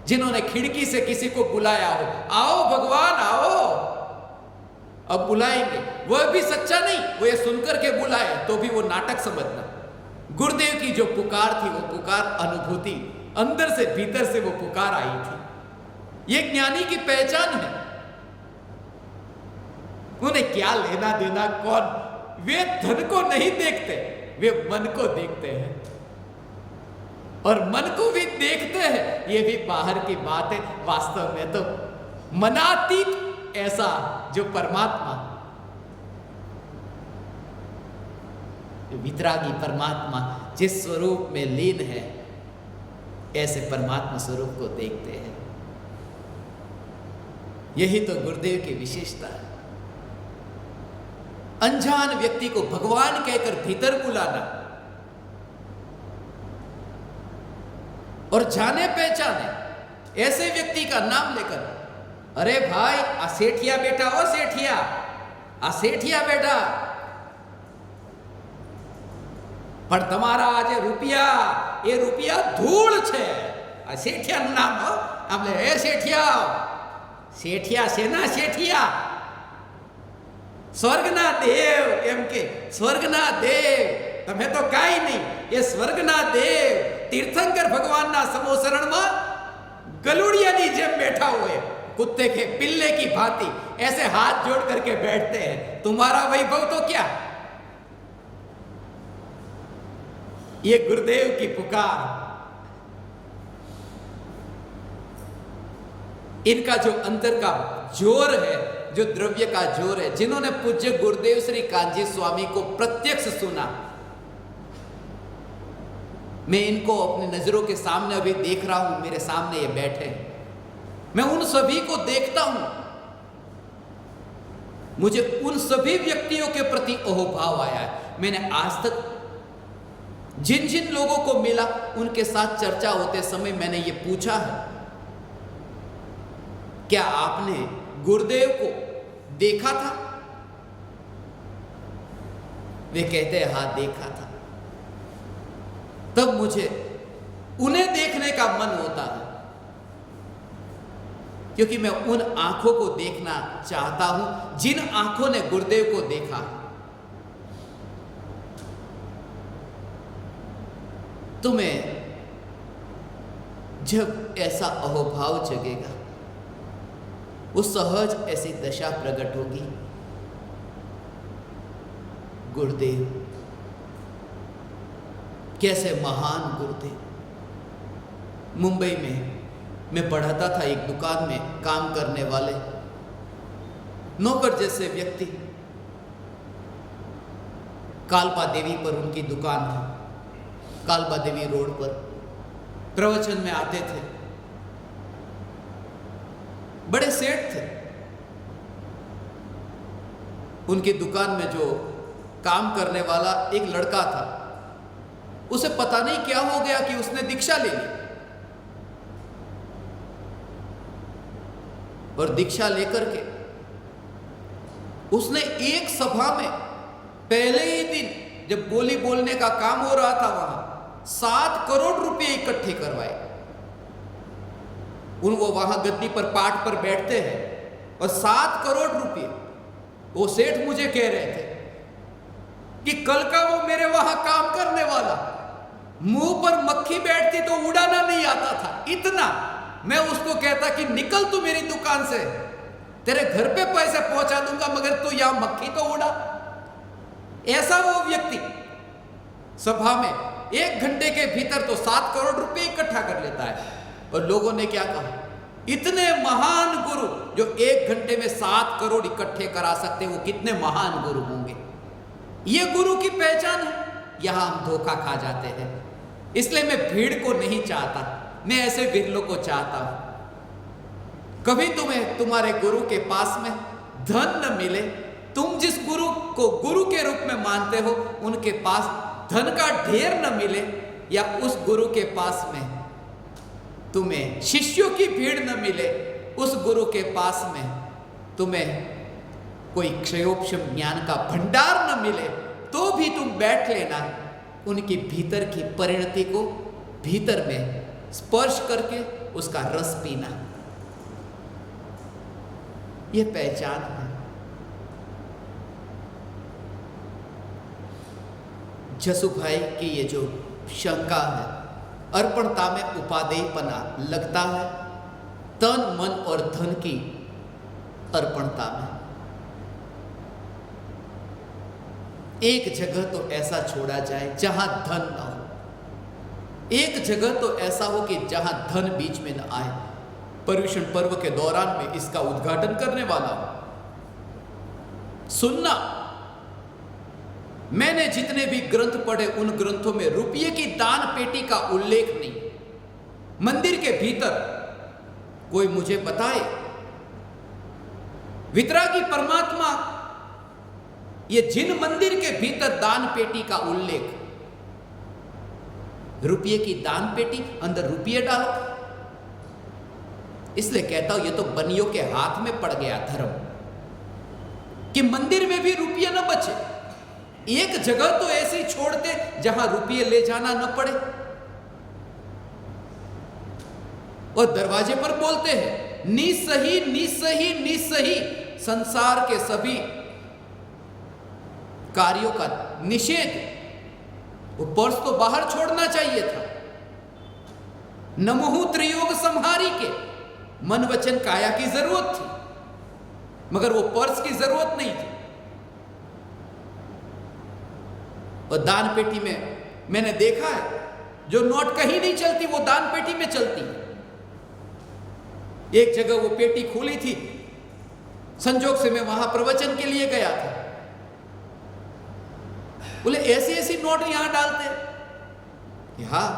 जिन्होंने खिड़की से किसी को बुलाया हो, आओ भगवान आओ, अब बुलाएंगे, वह भी सच्चा नहीं, वो ये सुनकर के बुलाए तो भी वो नाटक समझना। गुरुदेव की जो पुकार थी वो पुकार अनुभूति, अंदर से भीतर से वो पुकार आई थी। ये ज्ञानी की पहचान है। उन्हें क्या लेना देना कौन, वे धन को नहीं देखते, वे मन को देखते हैं और मन को भी देखते हैं। ये भी बाहर की बात है, वास्तव में तो मनातीत ऐसा जो परमात्मा, वितरागी परमात्मा जिस स्वरूप में लीन है, ऐसे परमात्मा स्वरूप को देखते हैं। यही तो गुरुदेव की विशेषता है। अनजान व्यक्ति को भगवान कहकर भीतर बुलाना और जाने पहचाने ऐसे व्यक्ति का नाम लेकर, अरे भाई असेठिया बेटा, ओ सेठिया, असेठिया बेटा, पर તમારા આજે રૂપિયા, એ રૂપિયા ધૂળ છે, આ શેઠિયાનું નામ હો, આપણે એ શેઠિયા, શેઠિયા સેના શેઠિયા, સ્વર્ગના દેવ, એમ કે સ્વર્ગના દેવ, તમે તો કાંઈ નહીં, એ સ્વર્ગના દેવ तीर्थंकर भगवान ना समोसरण में गलुड़िया नी जेम बैठा हुए, कुत्ते के पिल्ले की भांति ऐसे हाथ जोड़ करके बैठते हैं। तुम्हारा वैभव तो क्या, ये गुरुदेव की पुकार, इनका जो अंतर का जोर है, जो द्रव्य का जोर है, जिन्होंने पूज्य गुरुदेव श्री कांजी स्वामी को प्रत्यक्ष सुना, मैं इनको अपनी नजरों के सामने अभी देख रहा हूं, मेरे सामने ये बैठे, मैं उन सभी को देखता हूं, मुझे उन सभी व्यक्तियों के प्रति अहोभाव आया है। मैंने आज तक जिन जिन लोगों को मिला उनके साथ चर्चा होते समय मैंने ये पूछा है, क्या आपने गुरुदेव को देखा था? वे कहते हैं हाँ देखा था। तब मुझे उन्हें देखने का मन होता है, क्योंकि मैं उन आंखों को देखना चाहता हूं जिन आंखों ने गुरुदेव को देखा। तुम्हें जब ऐसा अहोभाव जगेगा, वो सहज ऐसी दशा प्रकट होगी। गुरुदेव कैसे महान गुरुदेव। मुंबई में मैं पढ़ाता था, एक दुकान में काम करने वाले नौकर जैसे व्यक्ति, कालपा देवी पर उनकी दुकान है, कालपा देवी रोड पर प्रवचन में आते थे। बड़े सेठ थे। उनकी दुकान में जो काम करने वाला एक लड़का था, उसे पता नहीं क्या हो गया कि उसने दीक्षा ले ली, और दीक्षा लेकर के उसने एक सभा में पहले ही दिन जब बोली बोलने का काम हो रहा था, वहां 7 करोड़ रुपए इकट्ठे करवाए। वो वहां गद्दी पर पाठ पर बैठते हैं और 7 करोड़ रुपए, वो सेठ मुझे कह रहे थे कि कल का वो मेरे वहां काम करने वाला, मुंह पर मक्खी बैठती तो उड़ाना नहीं आता था, इतना मैं उसको कहता कि निकल तू मेरी दुकान से, तेरे घर पे पैसे पहुंचा दूंगा, मगर तू यहां मक्खी तो उड़ा। ऐसा वो व्यक्ति सभा में 1 घंटे के भीतर तो 7 करोड़ रुपए इकट्ठा कर लेता है। और लोगों ने क्या कहा, इतने महान गुरु जो 1 घंटे में 7 करोड़ इकट्ठे करा सकते, वो कितने महान गुरु होंगे। ये गुरु की पहचान है। यहां हम धोखा खा जाते हैं। इसलिए मैं भीड़ को नहीं चाहता, मैं ऐसे विरलों को चाहता हूं। कभी तुम्हें तुम्हारे गुरु के पास में धन न मिले, तुम जिस गुरु को गुरु के रूप में मानते हो उनके पास धन का ढेर न मिले, या उस गुरु के पास में तुम्हें शिष्यों की भीड़ न मिले, उस गुरु के पास में तुम्हें कोई क्षयोपशम ज्ञान का भंडार न मिले तो भी तुम बैठ लेना, उनके भीतर की परिणति को भीतर में स्पर्श करके उसका रस पीना। यह पहचान है। जसु भाई की ये जो शंका है, अर्पणता में उपादेयपना लगता है तन मन और धन की अर्पणता में। एक जगह तो ऐसा छोड़ा जाए जहां धन ना हो, एक जगह तो ऐसा हो कि जहां धन बीच में न आए। पर्युषण पर्व के दौरान में इसका उद्घाटन करने वाला हूं। सुनना, मैंने जितने भी ग्रंथ पढ़े उन ग्रंथों में रुपये की दान पेटी का उल्लेख नहीं। मंदिर के भीतर कोई मुझे बताए, वितरागी परमात्मा ये जिन मंदिर के भीतर दान पेटी का उल्लेख, रुपये की दान पेटी, अंदर रुपये डालो। इसलिए कहता हूं ये तो बनियों के हाथ में पड़ गया धर्म कि मंदिर में भी रुपये न बचे। एक जगह तो ऐसे छोड़ते जहां रुपये ले जाना न पड़े। और दरवाजे पर बोलते हैं निसही निसही निसही, संसार के सभी कार्यों का निषेध। वो पर्स तो बाहर छोड़ना चाहिए था। नमोहु त्रियोग संहारी के मन वचन काया की जरूरत थी, मगर वो पर्स की जरूरत नहीं थी। और दान पेटी में मैंने देखा है जो नोट कहीं नहीं चलती वो दान पेटी में चलती है। एक जगह वो पेटी खुली थी, संजोग से मैं वहां प्रवचन के लिए गया था। बोले ऐसी ऐसी नोट यहां डालते कि हाँ,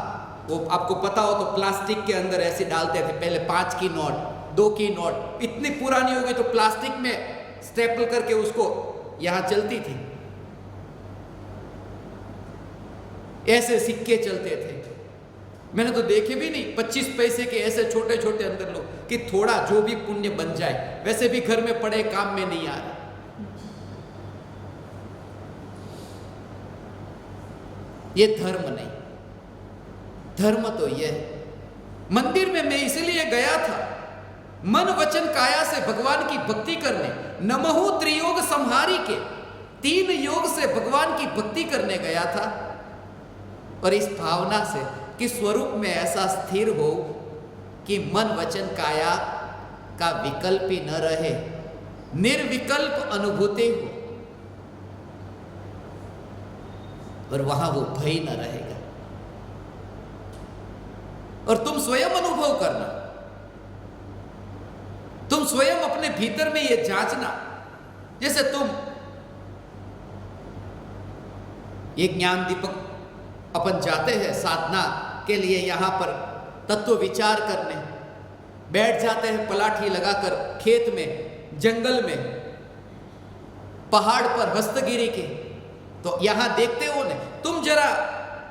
वो आपको पता हो तो प्लास्टिक के अंदर ऐसे डालते थे पहले। 5 की नोट, 2 की नोट इतनी पुरानी हो गई तो प्लास्टिक में स्टेपल करके उसको यहां चलती थी। ऐसे सिक्के चलते थे, मैंने तो देखे भी नहीं। 25 पैसे के ऐसे छोटे छोटे अंदर लो कि थोड़ा जो भी पुण्य बन जाए, वैसे भी घर में पड़े काम में नहीं आ रहा। ये धर्म नहीं, धर्म तो यह है। मंदिर में मैं इसलिए गया था मन वचन काया से भगवान की भक्ति करने, नमोहु त्रियोग संहारी के 3 योग से भगवान की भक्ति करने गया था। और इस भावना से कि स्वरूप में ऐसा स्थिर हो कि मन वचन काया का विकल्प ही न रहे, निर्विकल्प अनुभूति हो, और वहां वो भय न रहेगा। और तुम स्वयं अनुभव करना, तुम स्वयं अपने भीतर में ये जांचना। जैसे तुम ये ज्ञान दीपक अपन जाते हैं साधना के लिए, यहां पर तत्व विचार करने बैठ जाते हैं, पलाठी लगाकर खेत में, जंगल में, पहाड़ पर, हस्तगिरी के। तो यहां देखते हो ने, तुम जरा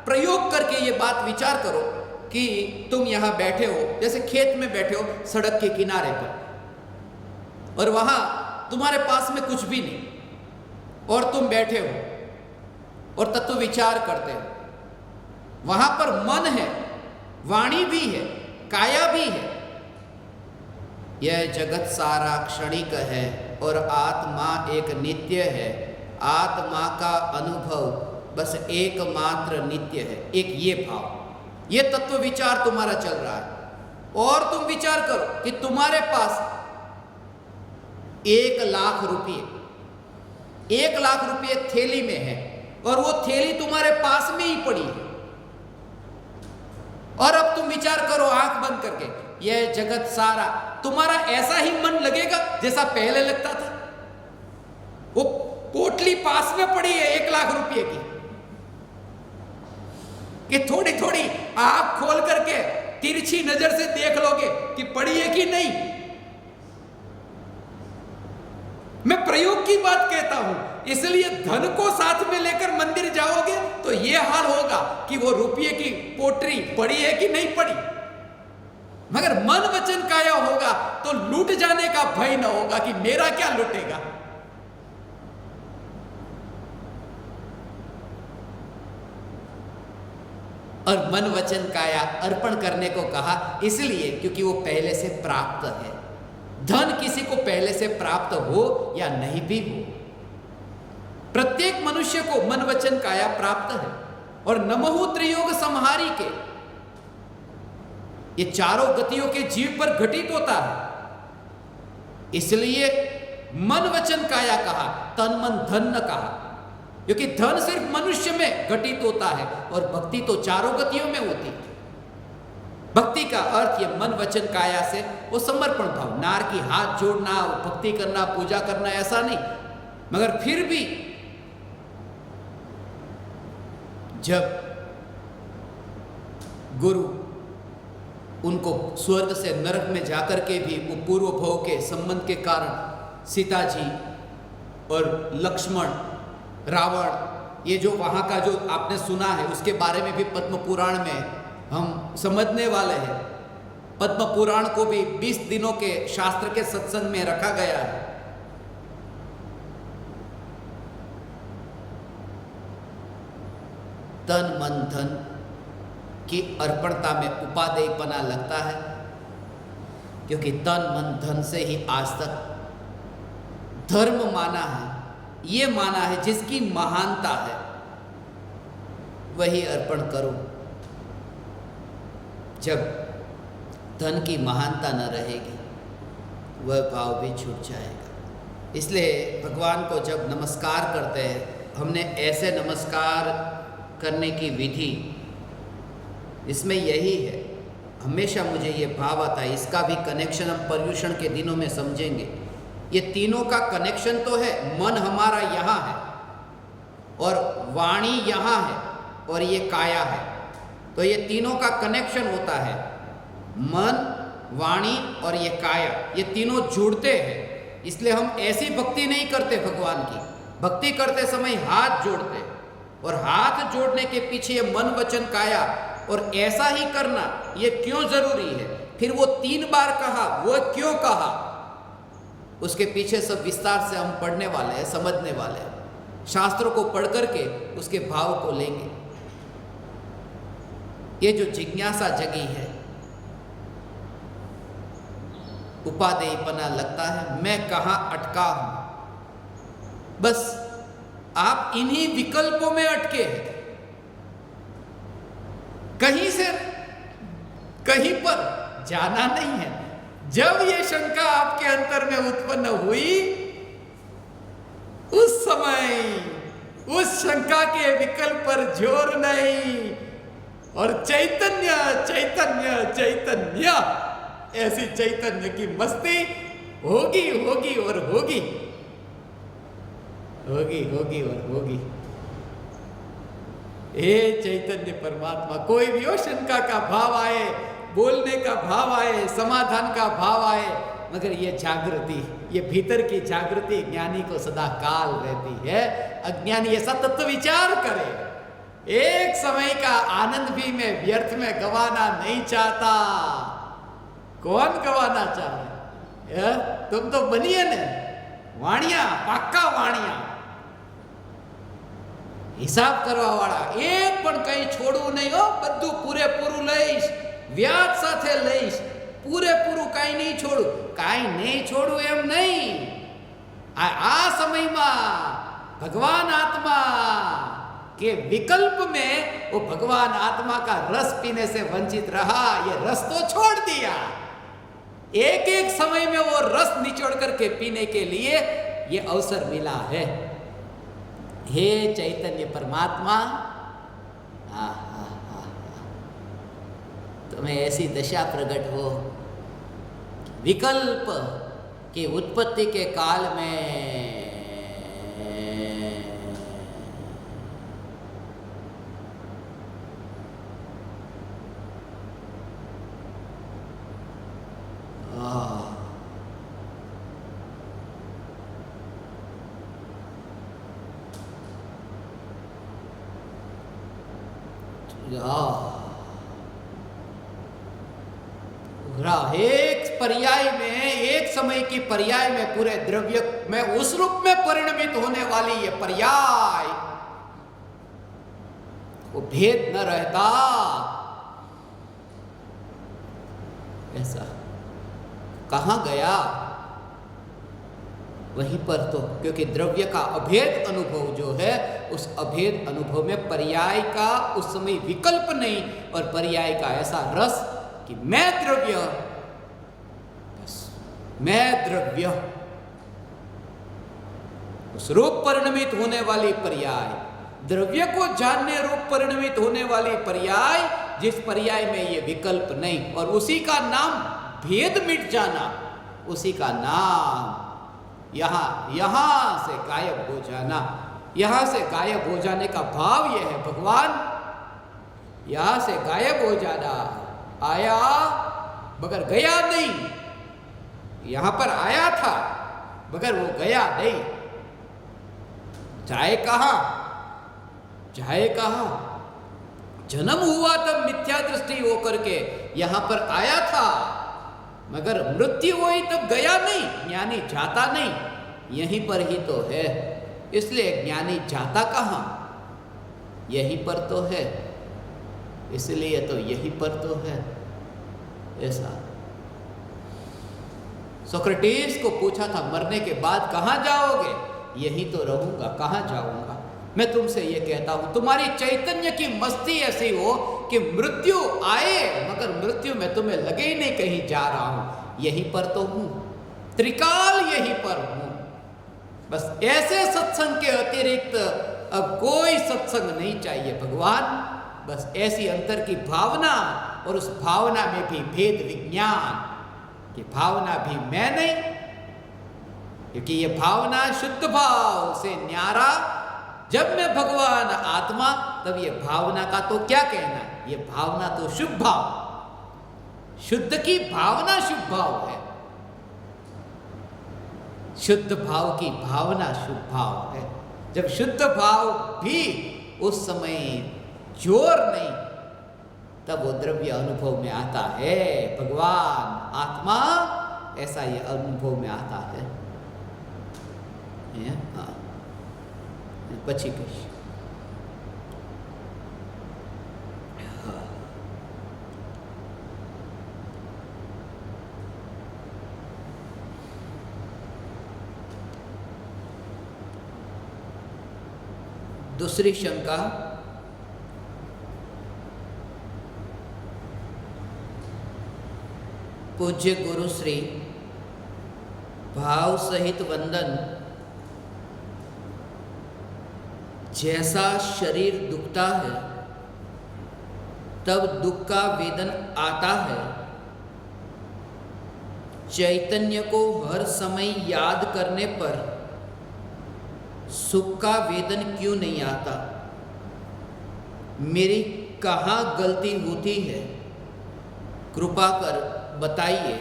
प्रयोग करके ये बात विचार करो कि तुम यहां बैठे हो, जैसे खेत में बैठे हो सड़क के किनारे पर, और वहां तुम्हारे पास में कुछ भी नहीं, और तुम बैठे हो और तत्व विचार करते हो। वहां पर मन है, वाणी भी है, काया भी है। यह जगत सारा क्षणिक है और आत्मा एक नित्य है। आत्मा का अनुभव बस एकमात्र नित्य है। एक ये भाव, ये तत्व विचार तुम्हारा चल रहा है। और तुम विचार करो कि तुम्हारे पास 1 लाख रुपये, 1 लाख रुपये थैली में है, और वो थैली तुम्हारे पास में ही पड़ी है। और अब तुम विचार करो आंख बंद करके, यह जगत सारा, तुम्हारा ऐसा ही मन लगेगा जैसा पहले लगता था। वो पोटली पास में पड़ी है 1 लाख रुपये की, कि थोड़ी थोड़ी आंख खोल करके तिरछी नजर से देख लोगे कि पड़ी है कि नहीं। मैं प्रयोग की बात कहता हूं, इसलिए धन को साथ में लेकर मंदिर जाओगे तो यह हाल होगा कि वो रुपये की पोटरी पड़ी है कि नहीं पड़ी। मगर मन वचन काया होगा तो लूट जाने का भय न होगा कि मेरा क्या लूटेगा। और मन वचन काया अर्पण करने को कहा, इसलिए क्योंकि वो पहले से प्राप्त है। धन किसी को पहले से प्राप्त हो या नहीं भी हो, प्रत्येक मनुष्य को मन वचन काया प्राप्त है। और नमहु त्रियोग संहारी के ये चारों गतियों के जीव पर घटित होता है, इसलिए मन वचन काया कहा, तन मन धन न कहा, क्योंकि धन सिर्फ मनुष्य में घटित होता है और भक्ति तो चारों गतियों में होती है। भक्ति का अर्थ ये मन वचन काया से वो समर्पण भाव, नार की हाथ जोड़ना, भक्ति करना, पूजा करना, ऐसा नहीं। मगर फिर भी जब गुरु उनको स्वर्ग से नरक में जाकर के भी वो पूर्व भव के संबंध के कारण सीता जी और लक्ष्मण, रावण, ये जो वहाँ का जो आपने सुना है उसके बारे में भी पद्म पुराण में हम समझने वाले हैं। पद्म पुराण को भी 20 दिनों के शास्त्र के सत्संग में रखा गया है। तन मन धन की अर्पणता में उपादेयपना लगता है, क्योंकि तन मन धन से ही आज तक धर्म माना है, ये माना है जिसकी महानता है वही अर्पण करो। जब धन की महानता न रहेगी वह भाव भी छूट जाएगा। इसलिए भगवान को जब नमस्कार करते हैं, हमने ऐसे नमस्कार करने की विधि इसमें यही है। हमेशा मुझे ये भाव आता है, इसका भी कनेक्शन हम पर्युषण के दिनों में समझेंगे। ये तीनों का कनेक्शन तो है, मन हमारा यहाँ है और वाणी यहाँ है और ये काया है, तो ये तीनों का कनेक्शन होता है। मन, वाणी और ये काया, ये तीनों जुड़ते हैं। इसलिए हम ऐसी भक्ति नहीं करते, भगवान की भक्ति करते समय हाथ जोड़ते, और हाथ जोड़ने के पीछे ये मन वचन काया, और ऐसा ही करना ये क्यों जरूरी है, फिर वो 3 बार कहा, वो क्यों कहा, उसके पीछे सब विस्तार से हम पढ़ने वाले हैं, समझने वाले हैं। शास्त्रों को पढ़ करके उसके भाव को लेंगे। ये जो जिज्ञासा जगी है, उपादेयपना लगता है, मैं कहाँ अटका हूं। बस आप इन्हीं विकल्पों में अटके हैं, कहीं से कहीं पर जाना नहीं है। जब ये शंका आपके अंतर में उत्पन्न हुई, उस समय उस शंका के विकल्प पर जोर नहीं, और चैतन्य चैतन्य चैतन्य, ऐसी चैतन्य की मस्ती होगी होगी और होगी, होगी होगी और होगी। हे चैतन्य परमात्मा, कोई भी हो, शंका का भाव आए, बोलने का भाव आए, समाधान का भाव आए, मगर ये जागृति, ये भीतर की जागृति ज्ञानी को सदा काल रहती है। अज्ञानी ऐसा तत्व विचार करे, एक समय का आनंद भी मैं व्यर्थ में गंवाना नहीं चाहता। कौन गंवाना चाहे? तुम तो बनिए ने वाणिया, पाक्का वाणिया, हिसाब करवा वाला, एक पण कहीं छोड़ू नहीं हो, बधु पूरेपूरू लईश, व्याज साथे लईश, पूरेपूरू कहीं नहीं छोड़ू, कहीं नहीं छोड़ू एम नहीं। आ समय में भगवान आत्मा के विकल्प में वो भगवान आत्मा का रस पीने से वंचित रहा, ये रस तो छोड़ दिया। एक एक समय में वो रस निचोड़ करके पीने के लिए ये अवसर मिला है। हे चैतन्य परमात्मा, तुम्हें ऐसी दशा प्रकट हो, विकल्प की उत्पत्ति के काल में एक पर्याय में, एक समय की पर्याय में पूरे द्रव्य में उस रूप में परिणमित होने वाली ये पर्याय, वो भेद न रहता। ऐसा कहाँ गया? वहीं पर तो, क्योंकि द्रव्य का अभेद अनुभव जो है, उस अभेद अनुभव में पर्याय का उस समय विकल्प नहीं, और पर्याय का ऐसा रस कि मैं द्रव्य, बस मैं द्रव्य, उस रूप परिणमित होने वाली पर्याय, द्रव्य को जानने रूप परिणमित होने वाली पर्याय, जिस पर्याय में ये विकल्प नहीं, और उसी का नाम भेद मिट जाना, उसी का नाम यहां से गायब हो जाना। यहां से गायब हो जाने का भाव यह है भगवान, यहां से गायब हो जाना। आया मगर गया नहीं, यहां पर आया था मगर वो गया नहीं। जाए कहां? जाए कहां? जन्म हुआ तब मिथ्या दृष्टि होकर के यहां पर आया था, मगर मृत्यु हुई तब गया नहीं। ज्ञानी जाता नहीं, यहीं पर ही तो है। इसलिए ज्ञानी जाता कहाँ? यहीं पर तो है, इसलिए तो यहीं पर तो है। ऐसा सोक्रेटिस को पूछा था, मरने के बाद कहाँ जाओगे? यहीं तो रहूंगा, कहाँ जाऊंगा? मैं तुमसे ये कहता हूं, तुम्हारी चैतन्य की मस्ती ऐसी हो कि मृत्यु आए मगर मृत्यु में तुम्हें लगे ही नहीं कहीं जा रहा हूं, यहीं पर तो हूं, त्रिकाल यहीं पर हूं। बस ऐसे सत्संग के अतिरिक्त अब कोई सत्संग नहीं चाहिए भगवान। बस ऐसी अंतर की भावना, और उस भावना में भी भेद विज्ञान कि भावना भी मैं नहीं, क्योंकि ये भावना शुद्ध भाव से न्यारा। जब मैं भगवान आत्मा, तब ये भावना का तो क्या कहना, ये भावना तो शुभ भाव, शुद्ध की भावना शुभ भाव है, शुद्ध भाव की भावना शुभ भाव है। जब शुद्ध भाव भी उस समय जोर नहीं, तब वो द्रव्य अनुभव में आता है। भगवान आत्मा ऐसा ये अनुभव में आता है। हाँ, પછી કહીશ। दूसरी शंका, पूज्य गुरु श्री भाव सहित वंदन, जैसा शरीर दुखता है तब दुख का वेदन आता है, चैतन्य को हर समय याद करने पर सुख का वेदन क्यों नहीं आता? मेरी कहाँ गलती होती है, कृपा कर बताइए।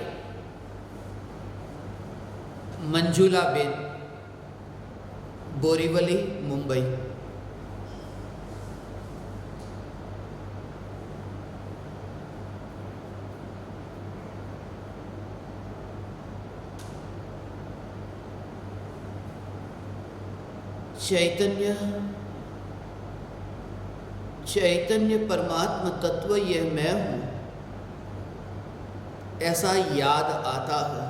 मंजुला बेन, बोरीवली, मुंबई। चैतन्य परमात्मा तत्व यह मैं हूं, ऐसा याद आता है,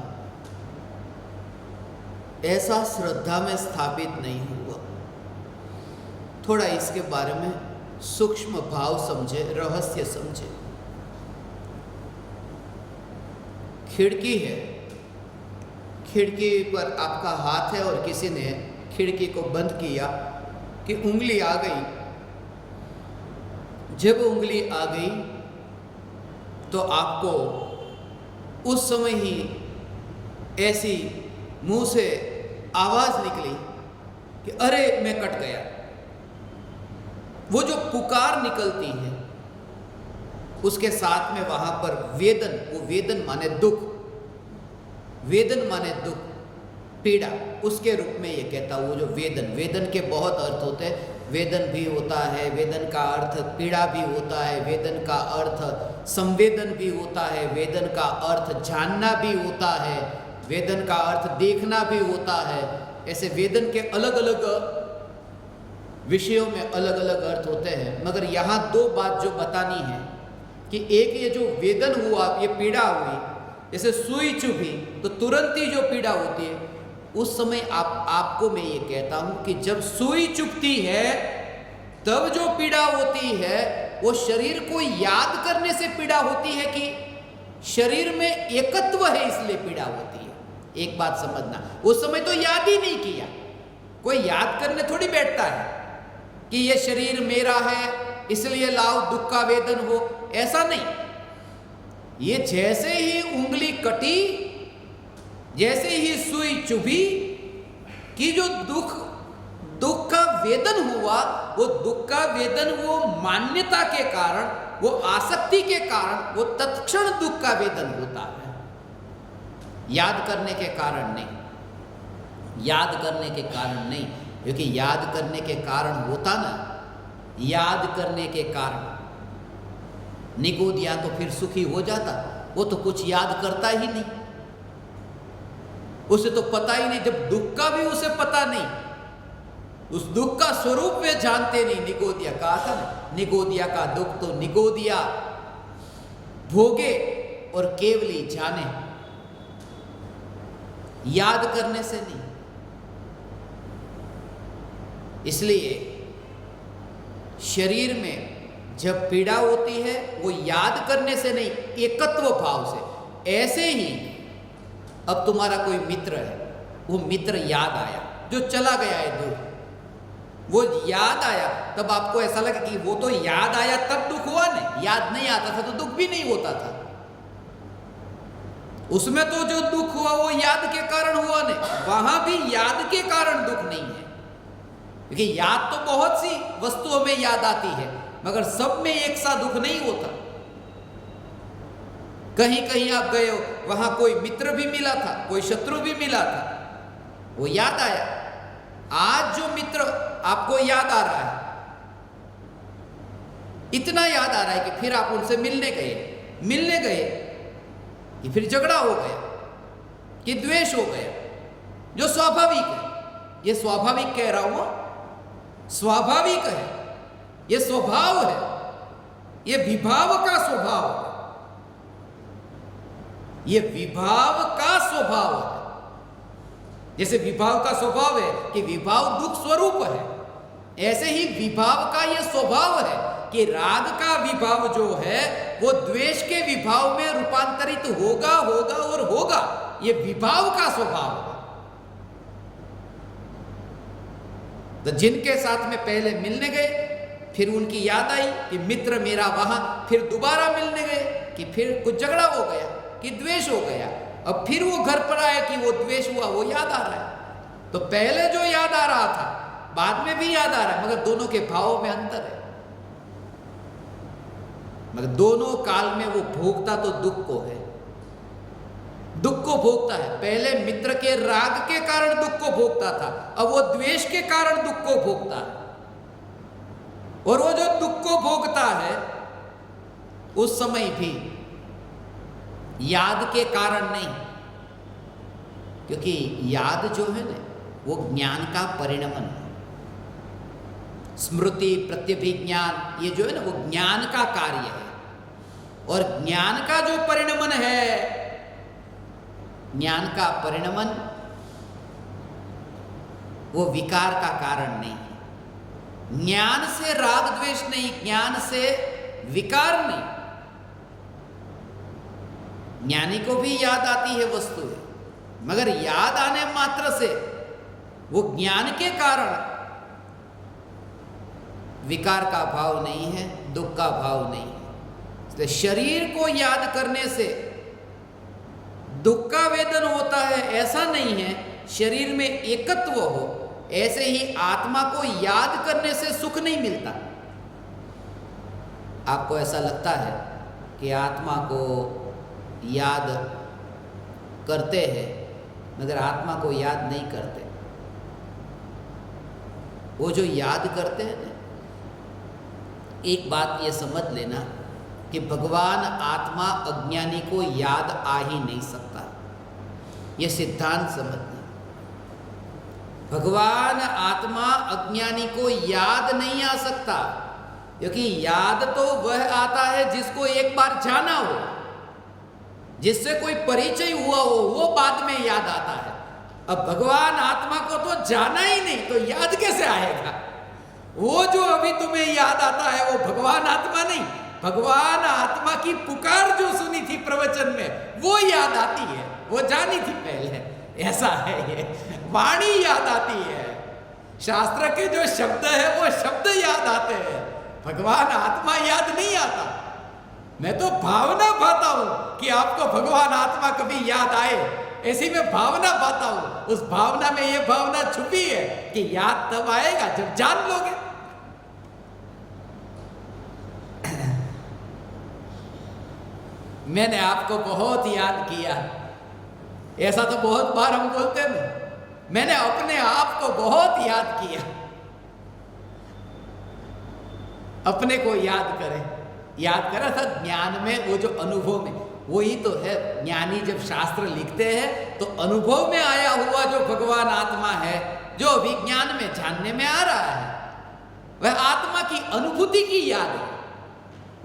ऐसा श्रद्धा में स्थापित नहीं हुआ। थोड़ा इसके बारे में सूक्ष्म भाव समझे, रहस्य समझे। खिड़की है, खिड़की पर आपका हाथ है और किसी ने खिड़की को बंद किया कि उंगली आ गई। जब उंगली आ गई तो आपको उस समय ही ऐसी मुंह से आवाज निकली कि अरे मैं कट गया। वो जो पुकार निकलती है उसके साथ में वहां पर वेदन, वो वेदन माने दुख, वेदन माने दुख, पीड़ा, उसके रूप में ये कहता हूँ। वो जो वेदन, वेदन के बहुत अर्थ होते हैं। वेदन भी होता है, वेदन का अर्थ पीड़ा भी होता है, वेदन का अर्थ संवेदन भी होता है, वेदन का अर्थ जानना भी होता है, वेदन का अर्थ देखना भी होता है। ऐसे वेदन के अलग अलग विषयों में अलग अलग अर्थ होते हैं, मगर यहाँ दो बात जो बतानी है कि एक ये जो वेदन हुआ, ये पीड़ा हुई, जैसे सुई चुभी तो तुरंत ही जो पीड़ा होती है, उस समय आपको मैं ये कहता हूँ कि जब सुई चुभती है तब जो पीड़ा होती है वो शरीर को याद करने से पीड़ा होती है कि शरीर में एकत्व है इसलिए पीड़ा होती है। एक बात समझना, उस समय तो याद ही नहीं किया, कोई याद करने थोड़ी बैठता है कि ये शरीर मेरा है इसलिए लाओ दुख का वेदन हो, ऐसा नहीं। ये जैसे ही उंगली कटी, जैसे ही सुई चुभी कि जो दुख का वेदन हुआ, वो दुख का वेदन वो मान्यता के कारण, वो आसक्ति के कारण वो तत्क्षण दुख का वेदन होता है, याद करने के कारण नहीं। याद करने के कारण नहीं, क्योंकि याद करने के कारण होता ना, याद करने के कारण निगोदिया तो फिर सुखी हो जाता, वो तो कुछ याद करता ही नहीं, उसे तो पता ही नहीं। जब दुख का भी उसे पता नहीं, उस दुख का स्वरूप वे जानते नहीं। निगोदिया कहा था ना, निगोदिया का दुख तो निगोदिया भोगे और केवली जाने, याद करने से नहीं। इसलिए शरीर में जब पीड़ा होती है वो याद करने से नहीं, एकत्व भाव से। ऐसे ही अब तुम्हारा कोई मित्र है, वो मित्र याद आया जो चला गया है दूर, वो याद आया, तब आपको ऐसा लगे कि वो तो याद आया तब दुख हुआ नहीं, याद नहीं आता था तो दुख भी नहीं होता था। उसमें तो जो दुख हुआ वो याद के कारण हुआ नहीं, वहां भी याद के कारण दुख नहीं है, क्योंकि याद तो बहुत सी वस्तुओं में याद आती है, मगर सब में एक सा दुख नहीं होता। कहीं कहीं आप गए हो, वहां कोई मित्र भी मिला था, कोई शत्रु भी मिला था, वो याद आया। आज जो मित्र आपको याद आ रहा है, इतना याद आ रहा है कि फिर आप उनसे मिलने गए कि फिर झगड़ा हो गया, कि द्वेष हो गया, जो स्वाभाविक है। ये स्वाभाविक कह रहा हूं, स्वाभाविक है, ये स्वभाव है, ये विभाव का स्वभाव है, ये विभाव का स्वभाव है। जैसे विभाव का स्वभाव है कि विभाव दुख स्वरूप है, ऐसे ही विभाव का यह स्वभाव है कि राग का विभाव जो है वो द्वेष के विभाव में रूपांतरित होगा और होगा। ये विभाव का स्वभाव है। तो जिनके साथ में पहले मिलने गए, फिर उनकी याद आई कि मित्र मेरा वहां, फिर दोबारा मिलने गए कि फिर कुछ झगड़ा हो गया, कि द्वेष हो गया, अब फिर वो घर पर आए कि वो द्वेष हुआ, वो याद आ रहा है। तो पहले जो याद आ रहा था बाद में भी याद आ रहा है, मगर दोनों के भावों में अंतर है। मगर दोनों काल में वो भोगता तो दुख को है, दुख को भोगता है। पहले मित्र के राग के कारण दुख को भोगता था, अब वो द्वेष के कारण दुख को भोगता है। और वो जो दुख को भोगता है उस समय भी याद के कारण नहीं, क्योंकि याद जो है ना वो ज्ञान का परिणमन है। स्मृति प्रत्यभिज्ञान ये जो है ना वो ज्ञान का कार्य है, और ज्ञान का जो परिणमन है, ज्ञान का परिणमन वो विकार का कारण नहीं है। ज्ञान से राग द्वेष नहीं, ज्ञान से विकार नहीं। ज्ञानी को भी याद आती है वस्तु है, मगर याद आने मात्र से वो ज्ञान के कारण विकार का भाव नहीं है, दुख का भाव नहीं है। इसलिए शरीर को याद करने से दुख का वेदन होता है ऐसा नहीं है, शरीर में एकत्व हो। ऐसे ही आत्मा को याद करने से सुख नहीं मिलता। आपको ऐसा लगता है कि आत्मा को याद करते हैं, मगर आत्मा को याद नहीं करते। वो जो याद करते हैं ना, एक बात ये समझ लेना कि भगवान आत्मा अज्ञानी को याद आ ही नहीं सकता। ये सिद्धांत समझना। भगवान आत्मा अज्ञानी को याद नहीं आ सकता, क्योंकि याद तो वह आता है जिसको एक बार जाना हो, जिससे कोई परिचय हुआ हो, वो बाद में याद आता है। अब भगवान आत्मा को तो जाना ही नहीं, तो याद कैसे आएगा? वो जो अभी तुम्हें याद आता है वो भगवान आत्मा नहीं, भगवान आत्मा की पुकार जो सुनी थी प्रवचन में वो याद आती है, वो जानी थी पहले। ऐसा है, ये वाणी याद आती है, शास्त्र के जो शब्द है वो शब्द याद आते हैं, भगवान आत्मा याद नहीं आता। मैं तो भावना पाता हूं कि आपको भगवान आत्मा कभी याद आए, ऐसी मैं भावना पाता हूं। उस भावना में ये भावना छुपी है कि याद तब आएगा जब जान लोगे। मैंने आपको बहुत याद किया, ऐसा तो बहुत बार हम बोलते हैं, मैंने अपने आप को बहुत याद किया। अपने को याद करें, याद करा था ज्ञान में, वो जो अनुभव में, वही तो है। ज्ञानी जब शास्त्र लिखते हैं तो अनुभव में आया हुआ जो भगवान आत्मा है, जो विज्ञान में जानने में आ रहा है, वह आत्मा की अनुभूति की याद है,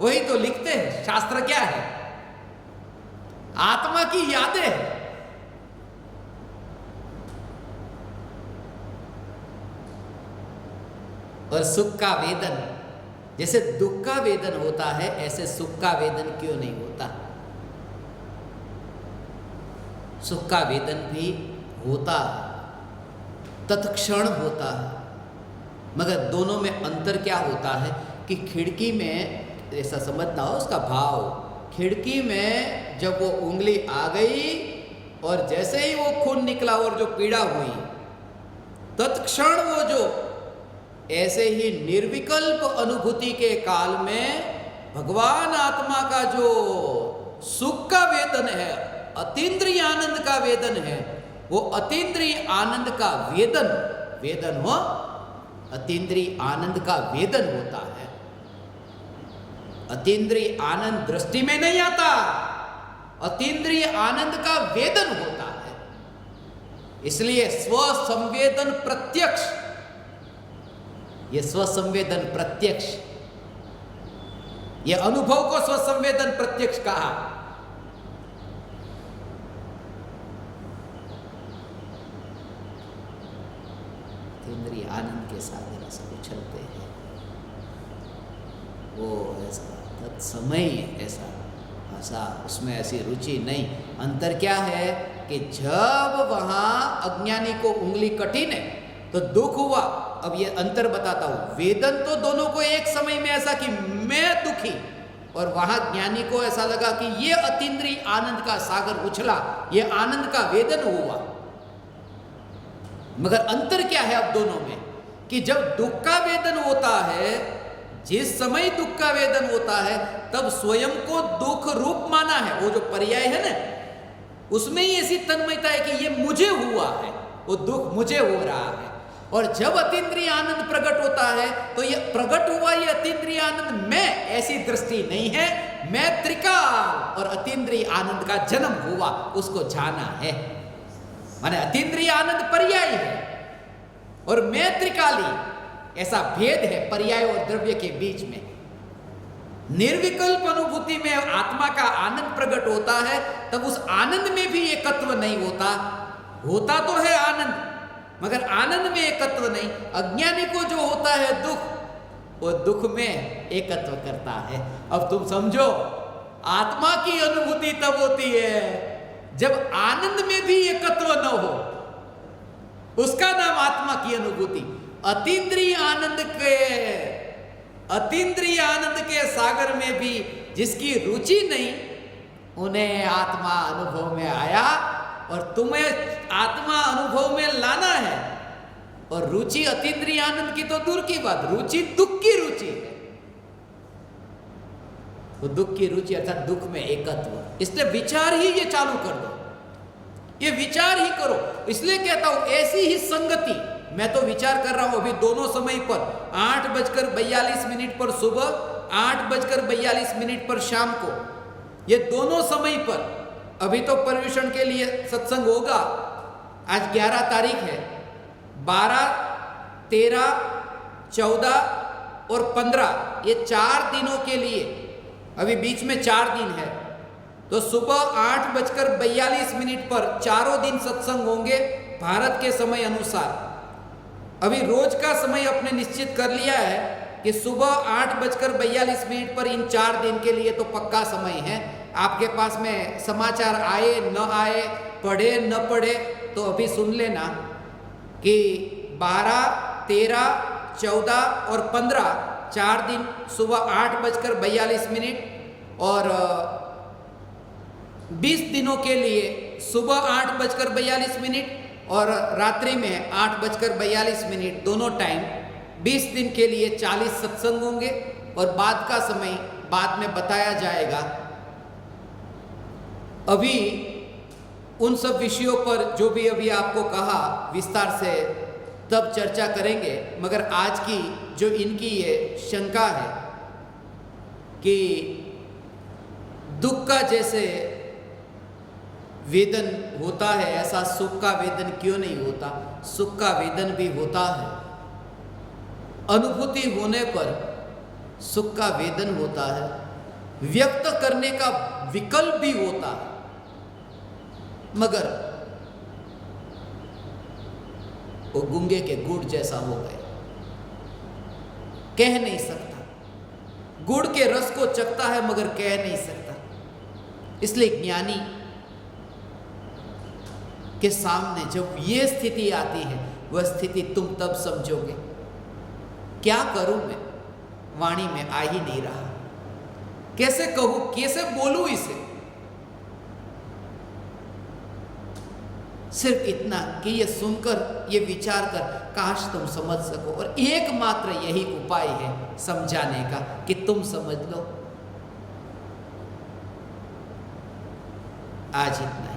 वही तो लिखते हैं। शास्त्र क्या है? आत्मा की यादें हैं। और सुख का वेदन, जैसे दुख का वेदन होता है ऐसे सुख का वेदन क्यों नहीं होता? सुख का वेदन भी होता है, तत्क्षण होता है, मगर दोनों में अंतर क्या होता है कि खिड़की में, ऐसा समझना हो उसका भाव, खिड़की में जब वो उंगली आ गई और जैसे ही वो खून निकला और जो पीड़ा हुई, तत्क्षण वो जो, ऐसे ही निर्विकल्प अनुभूति के काल में भगवान आत्मा का जो सुख का वेदन है, अतीन्द्रिय आनंद का वेदन है, वो अतीन्द्रिय आनंद का वेदन, वेदन हो, अतीन्द्रिय आनंद का वेदन होता है। अतीन्द्रिय आनंद दृष्टि में नहीं आता, अतीन्द्रिय आनंद का वेदन होता है। इसलिए स्वसंवेदन प्रत्यक्ष, ये स्वसंवेदन प्रत्यक्ष, ये अनुभव को स्वसंवेदन प्रत्यक्ष कहा। इंद्रिय आनंद के साथ जरा सा उछलते हैं, वो ऐसा तत्समय ऐसा उसमें ऐसी रुचि नहीं। अंतर क्या है कि जब वहां अज्ञानी को उंगली कटी ने तो दुख हुआ। अब ये अंतर बताता हूं, वेदन तो दोनों को एक समय में ऐसा कि मैं दुखी, और वहां ज्ञानी को ऐसा लगा कि ये अतीन्द्रिय आनंद का सागर उछला, ये आनंद का वेदन हुआ। मगर अंतर क्या है अब दोनों में कि जब दुख का वेदन होता है, जिस समय दुख का वेदन होता है तब स्वयं को दुख रूप माना है, वो जो पर्याय है ना, उसमें ही ऐसी तन्मयता है कि ये मुझे हुआ है, वो दुख मुझे हो रहा है। और जब अतीन्द्रिय आनंद प्रकट होता है तो ये प्रकट हुआ ये अतीन्द्रिय आनंद मैं, ऐसी दृष्टि नहीं है, मैं त्रिकाल और अतीन्द्रिय आनंद का जन्म हुआ, उसको जाना है। माने अतीन्द्रिय आनंद पर्याय है और मैं त्रिकाली, ऐसा भेद है पर्याय और द्रव्य के बीच में। निर्विकल्प अनुभूति में आत्मा का आनंद प्रकट होता है, तब उस आनंद में भी एकत्व नहीं होता, होता तो है आनंद मगर आनंद में एकत्व नहीं। अज्ञानी को जो होता है दुख, वो दुख में एकत्व करता है। अब तुम समझो, आत्मा की अनुभूति तब होती है जब आनंद में भी एकत्व न हो, उसका नाम आत्मा की अनुभूति। अतीन्द्रिय आनंद के सागर में भी जिसकी रुचि नहीं, उन्हें आत्मा अनुभव में आया, और तुम्हें आत्मा अनुभव में लाना है। और रुचि अतीन्द्रिय आनंद की तो दूर की बात, रुचि दुख की रुचि है, वो दुख की रुचि अर्थात दुख में एकत्व। इसलिए विचार ही ये चालू कर दो, ये विचार ही करो। इसलिए कहता हूं ऐसी ही संगति, मैं तो विचार कर रहा हूं अभी दोनों समय पर, 8:42 पर सुबह, 8:42 पर शाम को, ये दोनों समय पर। अभी तो पर्यूषण के लिए सत्संग होगा, आज 11 तारीख है, 12, 13, 14 और 15 ये 4 दिनों के लिए, अभी बीच में 4 दिन है, तो सुबह 8:42 पर चारों दिन सत्संग होंगे भारत के समय अनुसार। अभी रोज का समय आपने निश्चित कर लिया है कि सुबह 8:42 पर इन 4 दिन के लिए तो पक्का समय है। आपके पास में समाचार आए न आए, पढ़े न पढ़े, तो अभी सुन लेना कि 12, 13, 14 और 15 4 दिन सुबह 8:42 और 20 दिनों के लिए सुबह 8:42 और रात्रि में 8:42 दोनों टाइम 20 दिन के लिए 40 सत्संग होंगे और बाद का समय बाद में बताया जाएगा। अभी उन सब विषयों पर जो भी अभी आपको कहा विस्तार से तब चर्चा करेंगे, मगर आज की जो इनकी ये शंका है कि दुख का जैसे वेदन होता है ऐसा सुख का वेदन क्यों नहीं होता। सुख का वेदन भी होता है, अनुभूति होने पर सुख का वेदन होता है, व्यक्त करने का विकल्प भी होता है, मगर वो गूंगे के गुड़ जैसा हो गए, कह नहीं सकता। गुड़ के रस को चखता है मगर कह नहीं सकता। इसलिए ज्ञानी के सामने जब ये स्थिति आती है, वह स्थिति तुम तब समझोगे। क्या करूं मैं, वाणी में आ ही नहीं रहा, कैसे कहूं, कैसे बोलूं इसे। सिर्फ इतना कि ये सुनकर, ये विचार कर काश तुम समझ सको, और एकमात्र यही उपाय है समझाने का कि तुम समझ लो। आज इतना है।